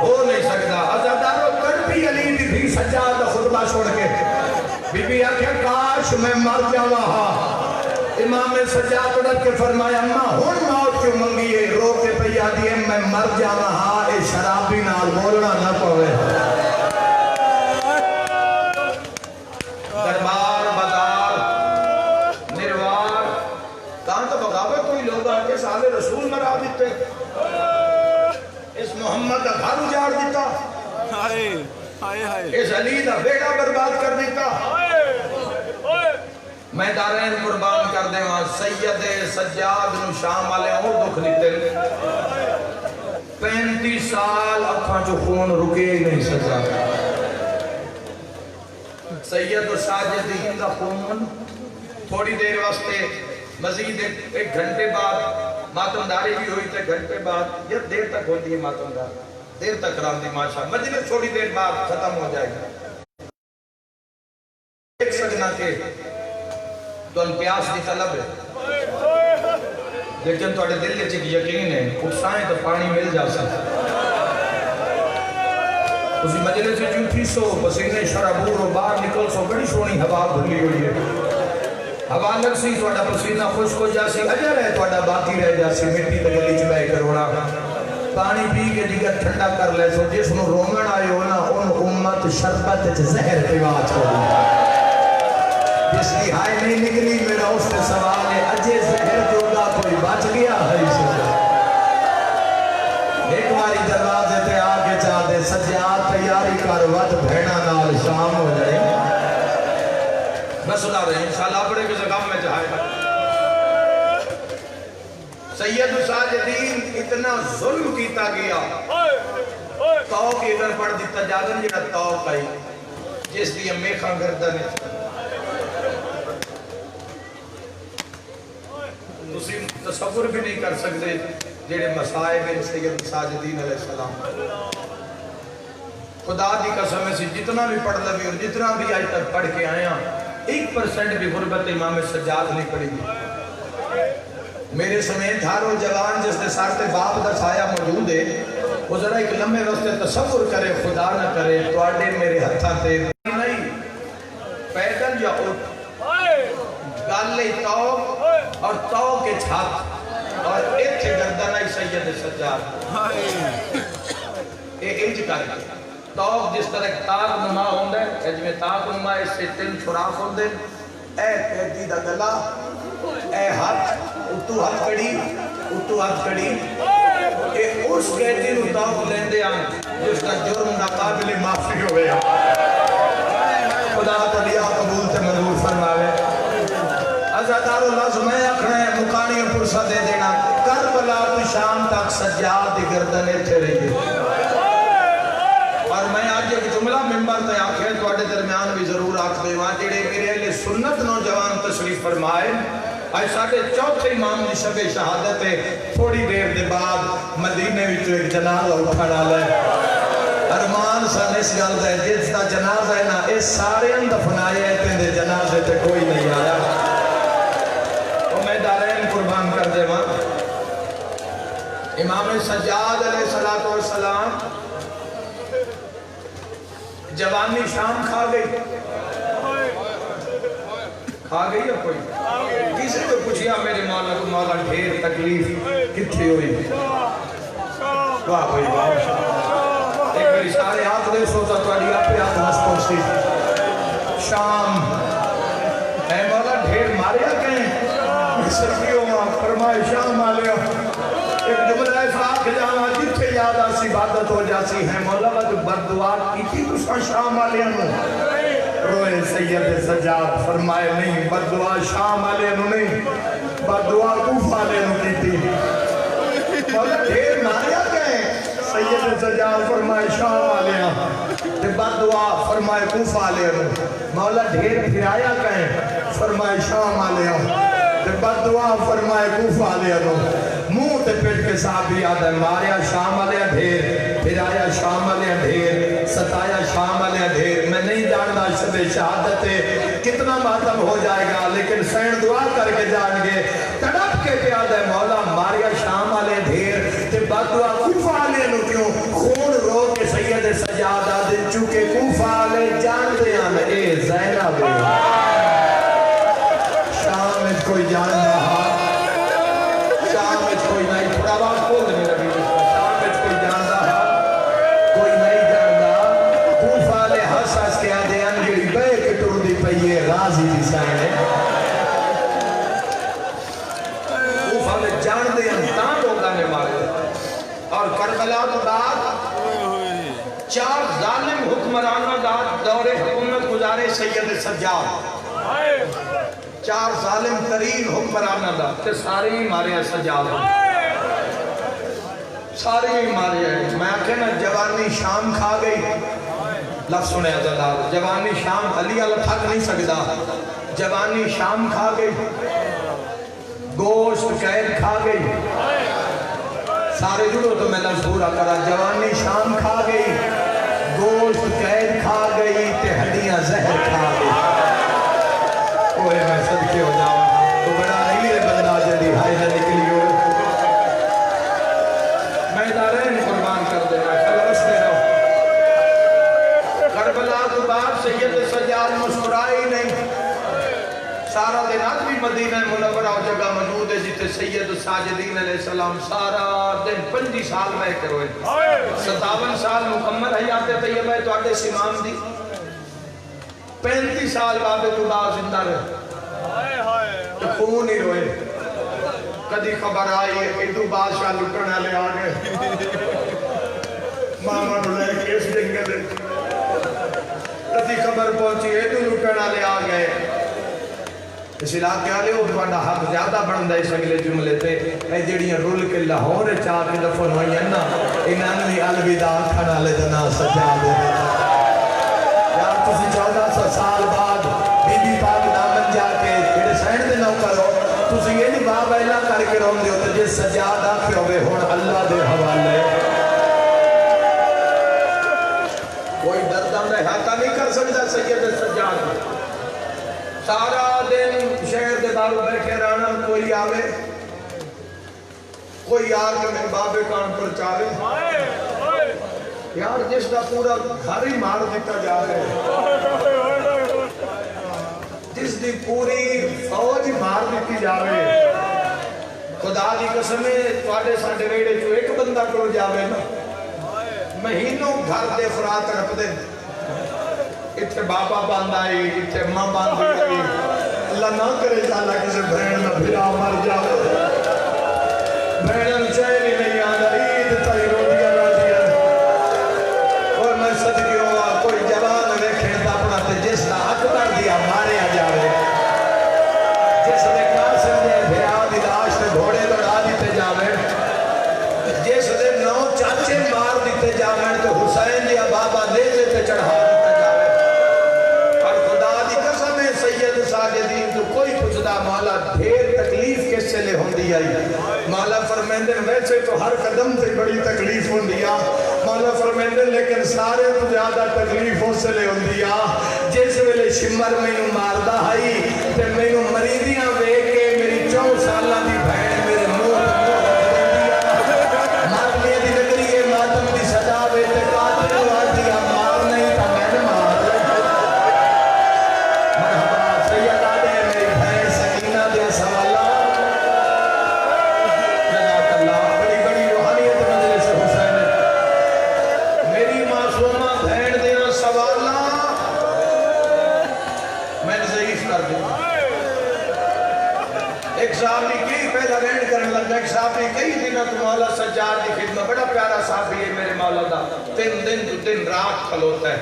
ہو نہیں سکتا عزادارو تڑپی علی دی بھی سجاد دا خطبہ چھوڑ کے بی بی آکھے کاش میں مر جاوا ہاں امام سجاد اڑھ کے فرمایا اماں ہن موت کیوں منگیے رو کے پیا دیے میں مر جاوا ہاں اے شرابی نال بولنا نہ پوے دربار بازار نروار کہاں تو بغاوے کوئی لوگ آکے سال رسول مرا دیتے اس محمد کا گھر اجاڑ دیتا اس علی کا بیڑا برباد کر دیتا میں دارین قربان کر دے وہاں سید سجاد نو شام والے اور دکھ دیتے 35 سال اکھاں جو خون رکے ہی نہیں سجا سید و ساجدین دا خون تھوڑی دیر واسطے مزید ایک گھنٹے بعد ماتمداری بھی ہوئی تھے گھنٹے بعد یہ دیر تک ہوتی ہے ماتمدار دیر تک رام دی ماشاء مجلس تھوڑی دیر بعد ختم ہو جائے گا ایک سجنہ کے تو ان پیاس کی طلب ہے لیکن تو اڑے دل لے چک یقین ہے اٹھائیں تو پانی مل جا سکتا اسی مجلس سے جوٹھی سو پسینے شرابور و باہر نکل سو بڑی سونی ہوا بھلی ہوئی ہے ہوا لگ سی تو اڑا پسینہ خوش کو جا سی اجر ہے تو اڑا باقی رہ جا سی مٹی تگلی چبائے کروڑا پانی پی کے جگر ٹھنڈا کر لے سو جس نو رومن آئے ہونا ان امت شربت زہر پیواز ہو جس کی ہائے نہیں نکلی میرا اس سے سوال ہے اجے زہر جوڑا کوئی بچ گیا ہے اسے ایک باری دروازے تے آگے چاہ دے سجاد تیاری کر وقت بھیڑا نال شام ہو جائے بس سنا رہے ہیں انشاءاللہ اپنے کے زغام میں چاہے سید ساجدین اتنا ظلم کیتا گیا توق ادھر پڑھ دیتا جاگن جڑا توق آئی جس دی میخاں گردن ہے تسی تصور بھی نہیں کر سکتے جڑے مسائب ہیں سید ساجدین علیہ السلام خدا دی قسم ہے جتنا بھی پڑھ لگی اور جتنا بھی آج تک پڑھ کے آیا 1% بھی غربت امام سجاد نہیں پڑی گی میرے سمیت ہارو جوان جس نے سارتے باپ دا سایہ موجود ہے وہ ذرا ایک لمحے واسطے تصور کرے خدا نہ کرے تو آڈے میرے ہتھاں تے نہیں پیدل یا اٹھ گالے توق اور توق کے چھات اور ایک تھے گردن آئی سید سجاد ایک انج کر کے توق جس طرح تاق نما ہوندے اجمے تاق نما اس سے تین چھراف ہوندے اے قیدی دا گلا اے ہاتھ اتو ہاتھ کڑی اے اس قیدی نو توق لیندے آن جس کا جرم دا قابل معافی ہوئے خدا تعالیٰ قبول تے منظور فرماوے عزادارو لازم ہے اکھنے مکانی پرسہ دے دینا کربلا تو شام تک سجاد دی گردنے تھے رہی اور میں آج ایک جملہ ممبر تے آنکھیں تو اڈے درمیان بھی ضرور آنکھ دے وہاں جڑے میرے اہل سنت نوجوان تشریف فرمائے آج ساڑھے چوتھے امام نے شب شہادت ہے تھوڑی دیر دے بعد مدینے وچوں ایک جنازہ اٹھانا لے ارمان سن اس گل دے جس دا جنازہ ہے نا اس سارے دفنائے تے دے جنازے تے کوئی نہیں آیا اور میں دارین قربان کر دے وہاں امام سجاد علیہ السلام جوانی شام کھا گئی یا کوئی کسی کو پوچھیا میرے مولا کو مولا ڈھیر تکلیف کتھے ہوئی واہ بھائی واہ ایک میری سارے ہاتھ دے سوتا تو آڈی آپ پہ ہاتھ ہنس پہنچتی شام اے مولا ڈھیر ماریا کہیں سکیوں فرمائے شام آلیا ایک جملہ فاق جانا جتھے یاد آسی عبادت ہو جاسی ہے مولا جو بردعا کی تھی تو سا شام آلیا نو روئے سید سجاد فرمائے نہیں بردعا شام آلیا نو نہیں بردعا کوف آلیا نو کی تھی مولا ڈھیر ماریا کہیں سید سجاد فرمائے شام آلیا بردعا فرمائے کوف آلیا نو مولا ڈھیر پھرایا کہیں فرمائے شام آلیا بددعا فرمائے کوفہ آلیا نو منہ تے پیٹ کے صحابی آدھا ہے ماریا شام آلیا ڈھیر پھرایا شام آلیا ڈھیر ستایا شام آلیا ڈھیر میں نہیں جاننا شب شہادت کتنا ماتم ہو جائے گا لیکن سین دعا کر کے جان گے تڑپ کے پہ آدھا ہے مولا ماریا شام آلیا ڈھیر تے بددعا کوفہ آلیا نو کیوں خون رو سجادہ دے چکے کوفہ لے جان دے ہم اے زینب شام میں کوئی جان رہا شام میں کوئی نہیں تھوڑا بات کھول دے میرا بھی شام میں کوئی جان رہا کوئی نہیں جان رہا کوفہ لے ہس ہس کے آدھے انگیڑی بے کٹور دی پئیے غازی دی سائنے کوفہ لے جان دے ہم تاں لوگاں نے مارے اور کربلا تو بعد 4 ظالم حکمرانہ دور حکومت گزارے سید سجاد 4 ظالم ترین حکمرانہ دا تے سارے ہی مارے ہیں سجاد سارے ہی مارے ہیں میں کہنا جوانی شام کھا گئی لفظ سنے عزیزان جوانی شام علی اللہ تھک نہیں سکتا جوانی شام کھا گئی گوشت قید کھا گئی سارے جڑو تو میں لفظ پورا کرا جوانی شام کھا گئی گوشت قید کھا گئی تے ہڈیاں زہر کھا گئی اوہ میں صدقے ہو جاؤں تو بڑا نہیں ہے بندہ جدی بھائی نہ نکلی ہو میں دارین قربان کر دینا خلص دے رہا کربلا تو بعد سید سجاد مسکرائی نہیں سارا دن آج بھی مدینہ منورہ جگہ موجود ہے جتے سید ساجدین علیہ السلام سارا دن 25 سال میں کروئے 57 سال مکمل حیات طیبہ ہے تو آگے سمام دی 35 سال بعد تو دا زندہ رہے تو خون ہی روئے کدی خبر آئی ہے کہ تو بادشاہ لٹنا لے آگے ماما نو لے کے اس جنگل کدی خبر پہنچی ہے تو لٹنا لے آگے اس علاقے آلے ہو تو حق زیادہ بڑھن دے اس اگلے جملے تے اے جڑیاں رول کے لاہور چاہ کے دفن ہوئی ہیں نا انہوں نے الوداع کھڑا لے دنا سجا دے یار تسی 1400 سال بعد بی بی پاک دامن جا کے جڑے سینڈ دے نو کرو تسی یہ نہیں باب اعلیٰ کر کے رون دے ہوتے جس سجاد آکھے ہوئے ہون اللہ دے حوالے کوئی دردم رہاتا نہیں کر سکتا سید سجاد سارا دن شہر دے دارو بیٹھے رہنا کوئی آوے کوئی آر کے میں بابے کان پر چاہے یار جس دا پورا گھر ہی مار دیتا جا رہے جس دی پوری فوج ہی مار دیتی جا رہے خدا دی قسمیں توڑے ساڑھے ویڑے جو ایک بندہ کرو جاوے نا مہینوں گھر دے فرات رپ دے اتھے بابا باندائی اتھے ماں باندائی اللہ نہ کرے جالا کسے بھین نہ بھرا مر جاؤ بھینن چہری نہیں آدھا عید تائی روٹیا راجیا اور میں صدقی ہوا کوئی جوان رکھے تا اپنا تے جس نہ اکبر دیا مارے آ جاوے جس نے قاسم دے بھرا دی لاش نے گھوڑے لڑا دیتے جاوے جس نے 9 چاچے مار دیتے جاوے تو حسین دیا بابا دے دیتے چڑھا سید ساجدین تو کوئی پچھدا مولا دھیر تکلیف کس سے لے ہوں دیا مولا فرمیندن ویسے تو ہر قدم سے بڑی تکلیف ہوں دیا مولا فرمیندن لیکن سارے تو زیادہ تکلیف ہوں سے لے ہوں دیا جس ویلے شمر میں نو ماردہ ہائی تے میں نو مریدیاں بے کے میری 4 سالہ دی بھین میرے موت مارنے دی نگری ہے ماتم دی سجا بے تے قاتل ہوا دیا مار نہیں تھا میں نے مار ایک صحابی کی پہلا رینڈ کرنے لگا ایک صحابی کئی دنوں تو مولا سجاد کی خدمت بڑا پیارا صحابی ہے میرے مولا دا 3 دن تو 3 رات کھلوتا ہے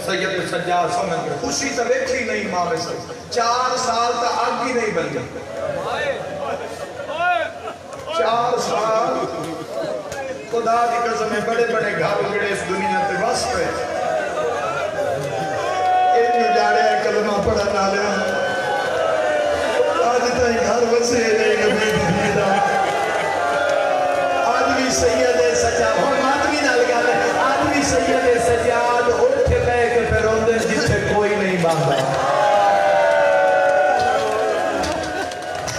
سید سجاد سمجھ گئے خوشی تو دیکھی نہیں ماں میں سے 4 سال تا آگ ہی نہیں بن گئی 4 سال خدا کی قسم میں بڑے بڑے گھر اجڑے اس دنیا تے بس پہ ایک اجاڑے کلمہ پڑھا نہ لیا آج تائی گھر وسے نہیں نبی دیدہ آدمی سید سجاد ہم آدمی نہ لگا لے آدمی سید سجاد اٹھ لے کے پھر روندے جسے کوئی نہیں باندھا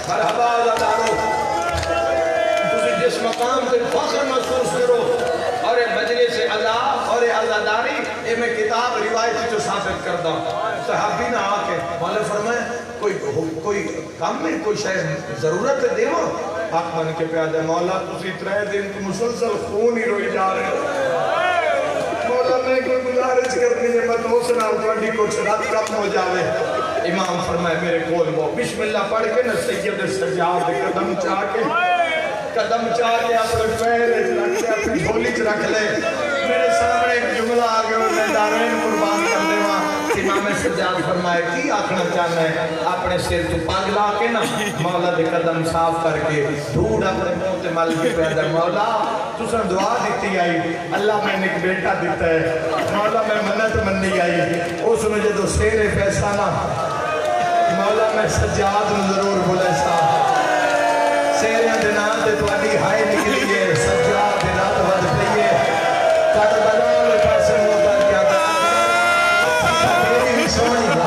مرحبا عزادارو تسی جس مقام سے فخر محسوس کرو اور مجلس عزا اور عزاداری یہ میں کتاب روایت جو ثابت کردہ صحابی نہ آکے مولا فرمائے کوئی کام میں کوئی شاید ضرورت ہے دیو حق بن کے پیادہ مولا تسی 3 دن کو مسلسل خون ہی روئی جا رہے ہو مولا میں کوئی گزارش کرنی ہے میں تو سنا تھوڑی کچھ رات کم ہو جاوے امام فرمائے میرے کول وہ بسم اللہ پڑھ کے نا سید سجاد قدم چاہ کے اپنے پیر رکھ کے اپنی جھولی چ رکھ لے میرے سامنے ایک جملہ آگے اور میں دارین قربان کر دے وہاں امام سجاد فرمائے کی آکھنا چاہنا ہے اپنے سر تو پاگ لا کے نا مولا دے قدم صاف کر کے دھوڑ اپنے موت مل کے پیدا مولا تو سن دعا دیتی آئی اللہ میں نے ایک بیٹا دیتا ہے مولا میں منت مننی آئی اس میں جو سیر پیسہ نا مولا میں سجاد ضرور بولے صاحب سیرے دنان دے توانی ہائے نکلیے سجاد رات ود پہیے کربلا میں پاس موتا کیا تھا میری بھی سونی تھا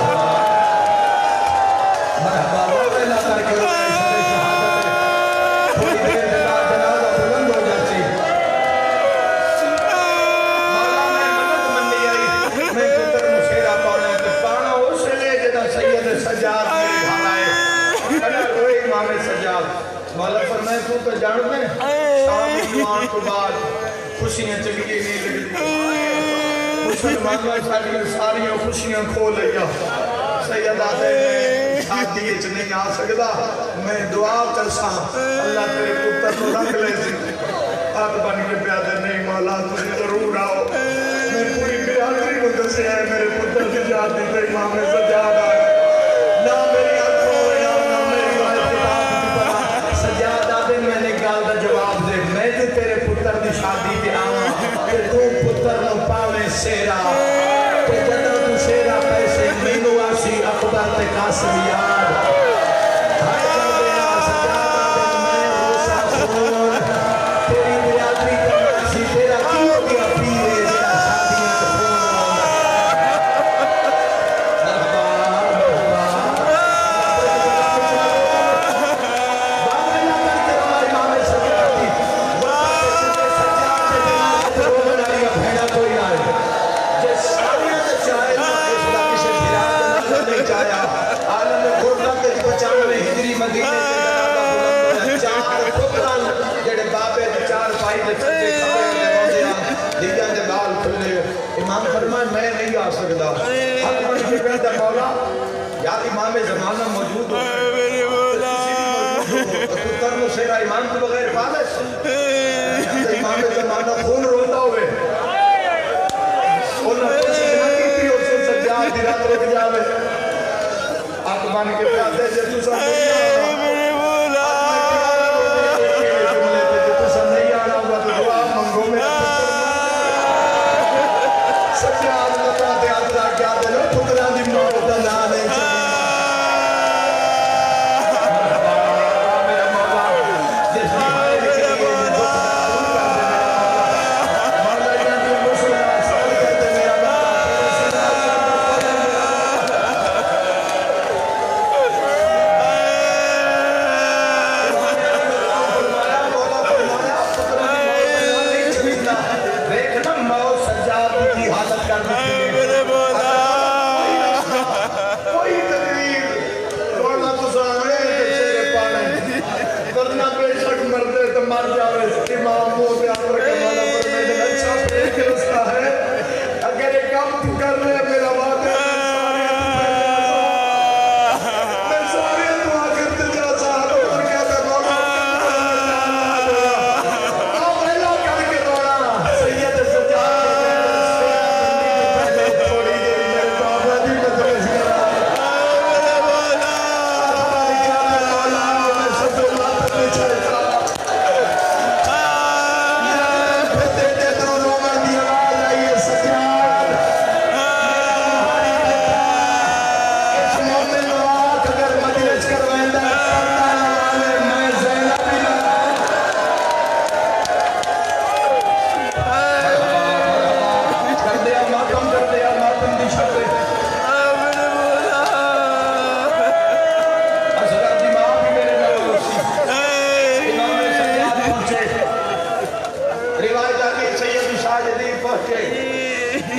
مرحبا وہ پہلا کر کے روئے سارے شہادت ہے تھوڑی دیر دلا جنازہ بلند ہو جاتی مولا میں منت منی آئی میں پتر مسیرہ پانے تو پانا اس لئے جدا سید سجاد میرے گھر آئے کنا روئے امام سجاد مولا فرمائے تو جان میں شام جوان کو بعد خوشیاں چلیے نہیں لگتی مسلمان ساریاں خوشیاں کھو لیا سید آدھے میں شادی اچھ نہیں آ سکتا میں دعا کرسا اللہ تیرے پتر کو رکھ لے سی ہاتھ بن کے پیادے نہیں مولا تجھے ضرور آؤ میں پوری برادری کو دسے ہے میرے پتر کی جاتی تے امام سجاد آئے نہ میری آنکھوں نہ میری والدہ سجاد آدھے میں نے گال دا جواب دے میں تے تیرے پتر دی شادی پہ آواں کہ تو پتر نو پاویں سیرا کہ جدہ تو سیرا پیسے مینو آسی اقبر تے قاسم یار ہائے جاندے آ سجاد آدھے میں روسا سنون تیری برادری کرنا سی تیرا کیوں کیا پیرے جا شادیاں امام فرمائے میں نہیں آ سکتا حق بن کے پیدا مولا یاد امام زمانہ موجود ہو تو ترم سیرا امام کے بغیر پالس امام زمانہ خون روتا ہوئے انہوں نے کوشش نہ کی تھی اس سے سجاد دی رات رک جاوے حق بن کے پیدا جے تو سب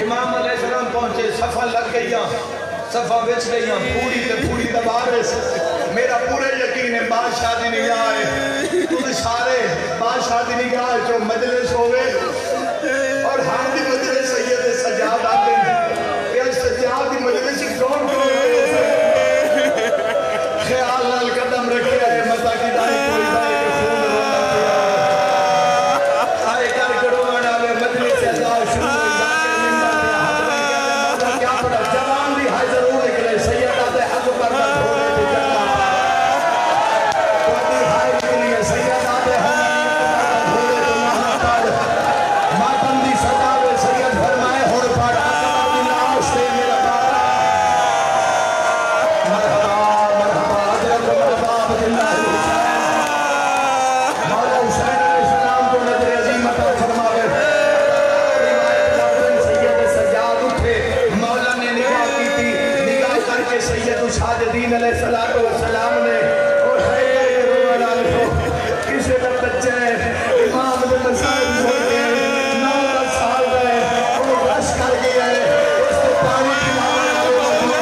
امام علیہ کئیاں صفا وچ رہیاں پوری دبارے سے میرا پورے یقین ہے بادشاہ دی نگاہ ہے تو سارے بادشاہ دی نگاہ جو مجلس ہوئے اور ہم دی مجلس سید سجاد آتے ہیں کہ سجاد دی مجلس کون خیال نال قدم رکھے ہے مزہ کی دائی کوئی دائی کے خون رونا پیا آئے کر کرو منالے مجلس ازار شروع ذاکر مندہ دیا حضرت کہتے کیا پڑا جوان بھی ہائی ضرور نکلے سیدہ دے حق پر نہ دھوڑے دے جنہ کوئی ہائی نکلی ہے سیدہ دے حق پر نہ دھوڑے دے وہاں پر ماتم دی سجاوے سید فرمائے ہوڑ پاڑ اکبر دی ناؤس دے میرا بابا مرحبا حضرت مرحبا بجلہ حسین مولا حسین علیہ السلام کو نظر عظیم عطا فرماوے روایت لابن سید سجاد اٹھے مولا نے نگاہ کی تھی نگاہ کر کے سید ساجدین علیہ السلام نے اور خیر رونا لکھو کسے کا بچے امام دے مسائل چھوڑ کے 9 سال گئے اور رش کر گیا ہے اس کو پانی پلانے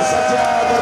سجاد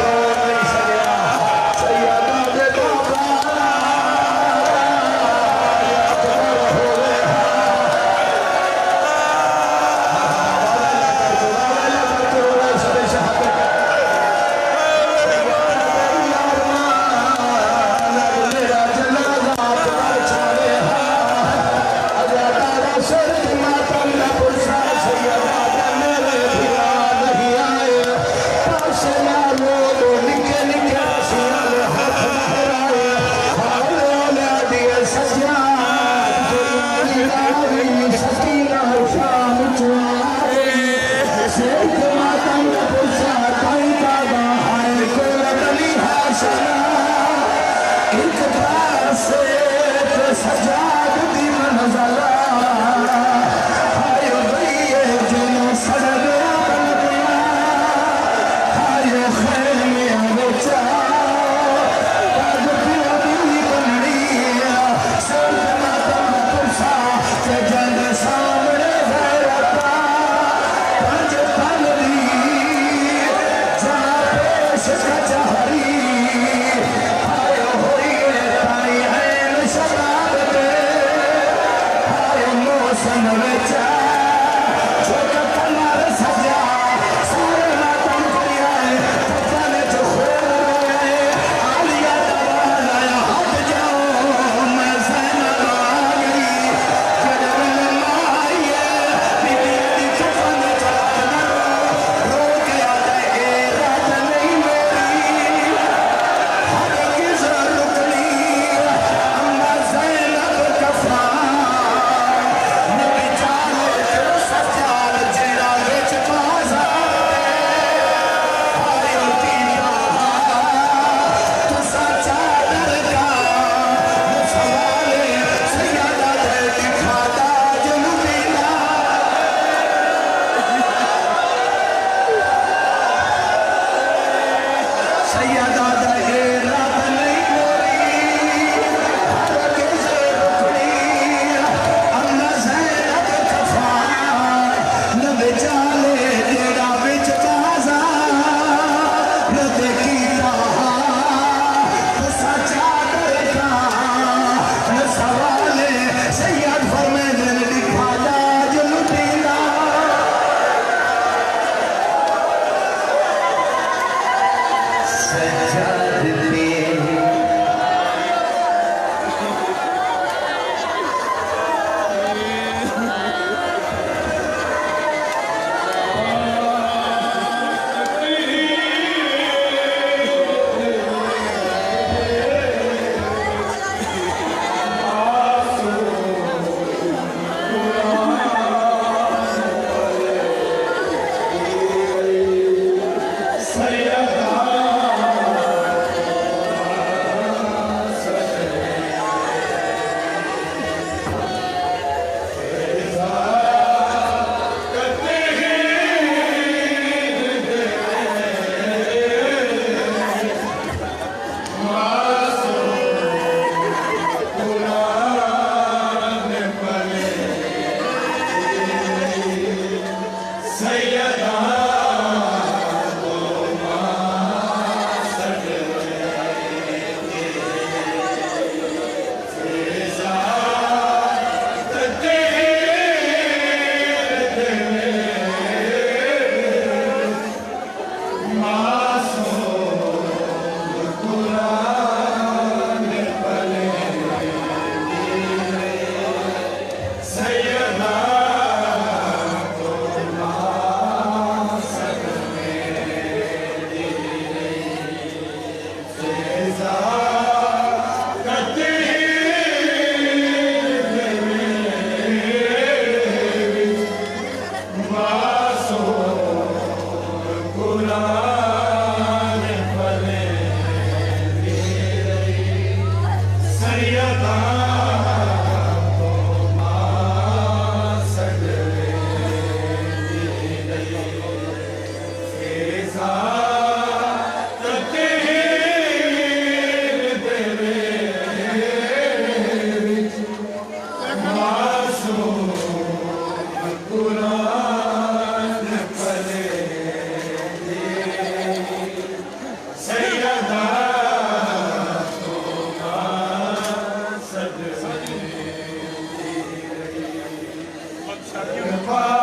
Bye.